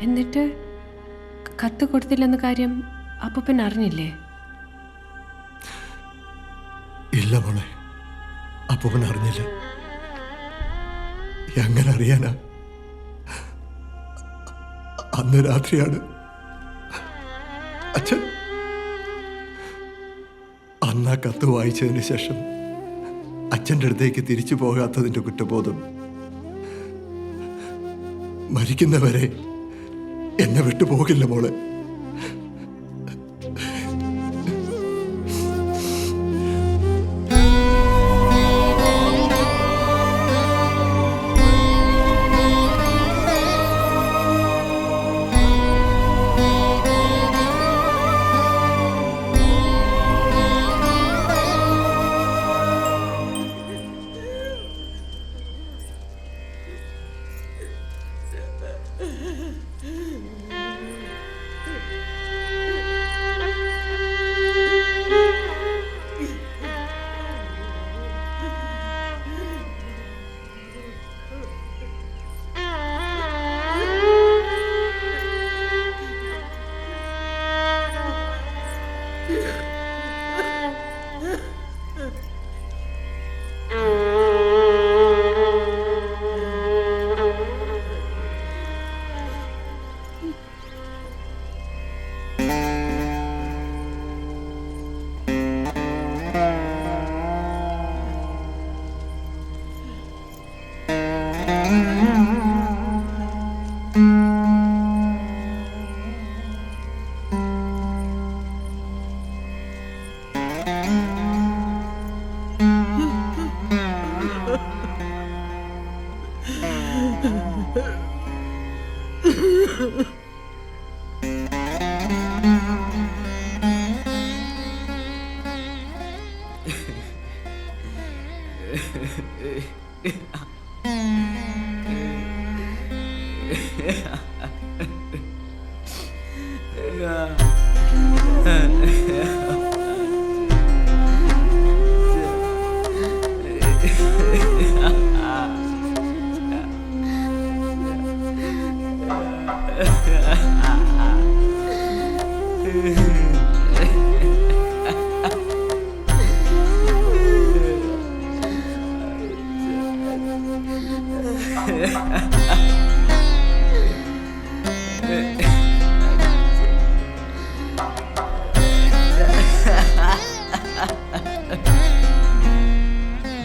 എന്നിട്ട് കത്ത് കൊടുത്തില്ലെന്ന കാര്യം അപ്പൂപ്പൻ അറിഞ്ഞില്ലേ? ഇല്ല മോളെ, അപ്പൂപ്പൻ അറിഞ്ഞില്ല. എങ്ങനെ അറിയാനാ? അന്ന് രാത്രിയാണ് അന്ന് ആ കത്ത് വായിച്ചതിന് ശേഷം അച്ഛൻ്റെ അടുത്തേക്ക് തിരിച്ചു പോകാത്തതിൻ്റെ കുറ്റബോധം മരിക്കുന്നവരെ എന്നെ വിട്ടു പോകില്ല മോളെ.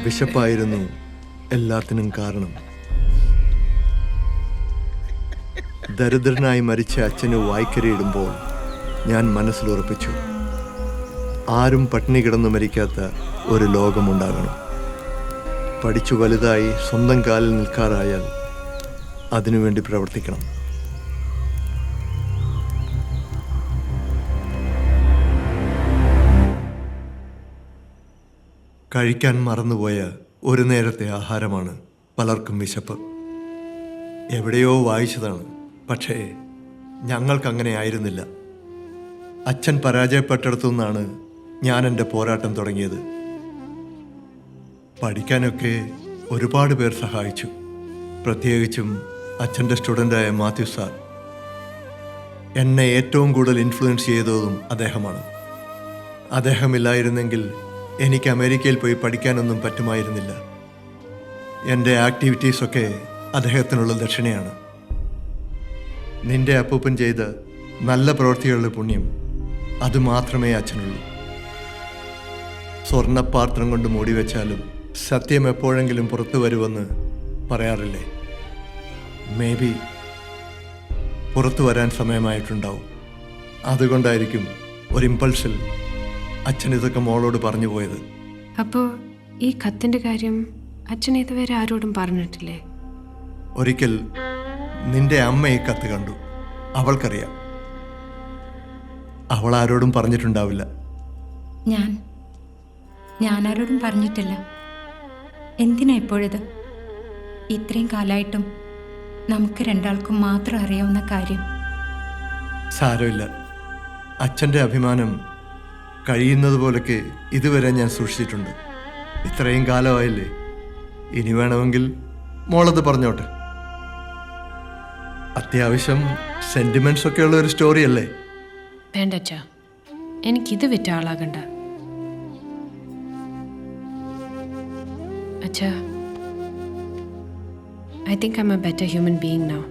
വിശപ്പായിരുന്നു എല്ലാത്തിനും കാരണം. ദരിദ്രനായി മരിച്ച അച്ഛന് വായ്ക്കരയിടുമ്പോൾ ഞാൻ മനസ്സിലുറപ്പിച്ചു, ആരും പട്ടിണി കിടന്നു മരിക്കാത്ത ഒരു ലോകമുണ്ടാകണം. പഠിച്ചു വലുതായി സ്വന്തം കാലിൽ നിൽക്കാറായാൽ അതിനുവേണ്ടി പ്രവർത്തിക്കണം. കഴിക്കാൻ മറന്നുപോയ ഒരു നേരത്തെ ആഹാരമാണ് പലർക്കും വിശപ്പ്. എവിടെയോ വായിച്ചതാണ്, പക്ഷേ ഞങ്ങൾക്കങ്ങനെ ആയിരുന്നില്ല. അച്ഛൻ പരാജയപ്പെട്ടിടത്തു നിന്നാണ് ഞാൻ എൻ്റെ പോരാട്ടം തുടങ്ങിയത്. പഠിക്കാനൊക്കെ ഒരുപാട് പേർ സഹായിച്ചു, പ്രത്യേകിച്ചും അച്ഛൻ്റെ സ്റ്റുഡൻ്റായ മാത്യു സാർ. എന്നെ ഏറ്റവും കൂടുതൽ ഇൻഫ്ലുവൻസ് ചെയ്തതും അദ്ദേഹമാണ്. അദ്ദേഹമില്ലായിരുന്നെങ്കിൽ എനിക്ക് അമേരിക്കയിൽ പോയി പഠിക്കാനൊന്നും പറ്റുമായിരുന്നില്ല. എൻ്റെ ആക്ടിവിറ്റീസൊക്കെ അദ്ദേഹത്തിനുള്ള ദക്ഷിണയാണ്. നിന്റെ അപ്പൂപ്പൻ ചെയ്ത നല്ല പ്രവൃത്തികളുടെ പുണ്യം അതുമാത്രമേ അച്ഛനുള്ളൂ. സ്വർണ്ണപാത്രം കൊണ്ട് മൂടി വെച്ചാലും സത്യം എപ്പോഴെങ്കിലും പുറത്തു വരുമെന്ന് പറയാറില്ലേ? മേ ബി പുറത്തു വരാൻ സമയമായിട്ടുണ്ടാവും. അതുകൊണ്ടായിരിക്കും ഒരു ഇമ്പൾസിൽ അച്ഛൻ ഇതൊക്കെ മോളോട് പറഞ്ഞു പോയത്. അപ്പോൾ ഈ കത്തിൻ്റെ കാര്യം അച്ഛൻ ഇതുവരെ ആരോടും പറഞ്ഞിട്ടില്ലേ? ഒരിക്കൽ നിന്റെ അമ്മ ഈ കത്ത് കണ്ടു, അവൾക്കറിയാം. അവൾ ആരോടും പറഞ്ഞിട്ടുണ്ടാവില്ല. ഞാൻ ആരോടും പറഞ്ഞിട്ടില്ല. എന്തിനാ ഇപ്പോഴിത്? ഇത്രയും കാലമായിട്ടും നമുക്ക് രണ്ടാൾക്കും മാത്രം അറിയാവുന്ന കാര്യം. സാരമില്ല, അച്ഛൻ്റെ അഭിമാനം കഴിയുന്നത് പോലൊക്കെ ഇതുവരെ ഞാൻ സൂക്ഷിച്ചിട്ടുണ്ട്. ഇത്രയും കാലമായില്ലേ, ഇനി വേണമെങ്കിൽ മോളത് പറഞ്ഞോട്ടെ. അത്യാവശ്യം സെന്റിമെന്റ്സ് ഒക്കെ ഉള്ള ഒരു സ്റ്റോറി അല്ലേ? വേണ്ട അച്ഛാ, എനിക്കിത് വിറ്റ ആളാകണ്ട. അച്ഛാ, I think I'm a better human being now.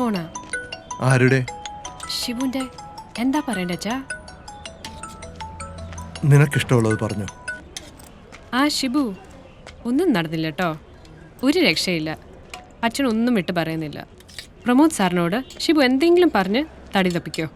ഫോണാ. ആരുടെ? ഷിബുന്റെ. എന്താ പറയണ്ട അച്ഛാ? നിനക്കിഷ്ടമുള്ളത് പറഞ്ഞു. ആ ഷിബു ഒന്നും നടന്നില്ല കേട്ടോ. ഒരു രക്ഷയില്ല. അച്ഛനൊന്നും വിട്ട് പറയുന്നില്ല. പ്രമോദ് സാറിനോട് ഷിബു എന്തെങ്കിലും പറഞ്ഞ് തടി തപ്പിക്കോ.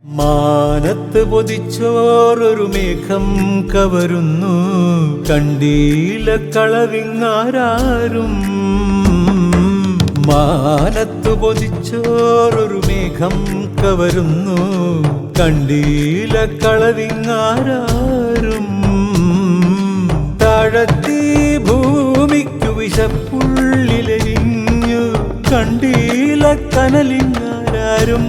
മാനത്ത് പൊതിച്ചോറൊരു മേഘം കവരുന്നു, കണ്ടീല കളവിങ്ങാരും. മാനത്ത് പൊതിച്ചോറൊരു മേഘം കവരുന്നു, കണ്ടീല കളവിങ്ങാരും. താഴത്തീ ഭൂമിക്കു വിശപ്പുള്ളിലെരിഞ്ഞു, കണ്ടീല കനലിങ്ങാരും.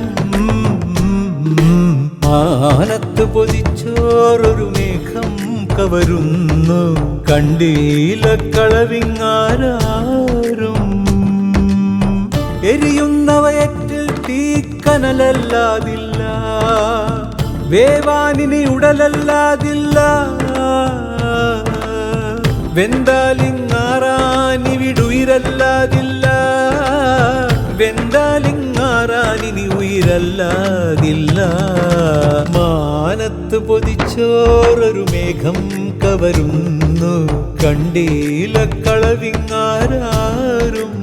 മാനത്ത് പൊതിച്ചോറൊരു മേഘം കവരുന്നു, കണ്ടീല കളവിങ്ങാരും. എരിയുന്ന വയറ്റിൽ തീക്കനലല്ലാതില്ല, വേവാനിനി ഉടലല്ലാതില്ല. വെന്താലിങ്ങാറാനിവിടുയിരല്ലാതില്ല, വെന്താലിങ്ങാറാനിനി ഉയിരല്ലാതില്ല. മാനത്ത് പൊതിച്ചോറൊരു മേഘം കവരുന്നു, കണ്ടീല കളവിങ്ങാരും.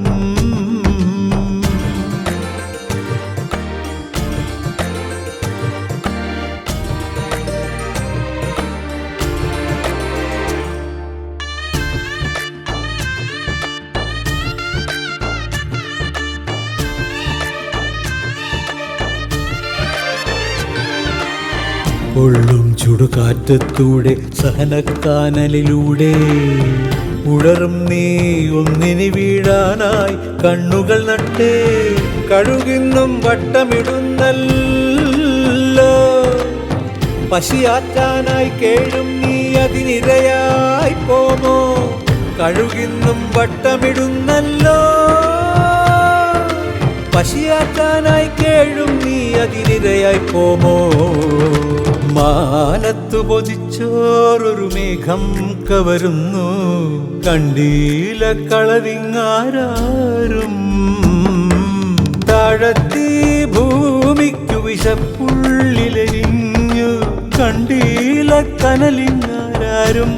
പൊള്ളും ചുടുകാറ്റത്തൂടെ സഹനക്കാനലിലൂടെ ഉടറും നീ ഒന്നിനി വീഴാനായി കണ്ണുകൾ നട്ടേ. കഴുകിന്നും വട്ടമിടുന്നല്ലോ, പശിയാറ്റാനായി കേഴും നീ അതിനിരയായി പോമോ. കഴുകിന്നും വട്ടമിടുന്നല്ലോ, പശിയാറ്റാനായി കേഴും നീ അതിനിരയായി പോമോ. മാനത്തു പൊതിച്ചോറൊരു മേഘം കവരുന്നു, കണ്ടീല കളവിങ്ങാരും. താഴത്തീ ഭൂമിക്കു വിശപ്പുള്ളിലെരിഞ്ഞു, കണ്ടീല കനലിങ്ങാരും.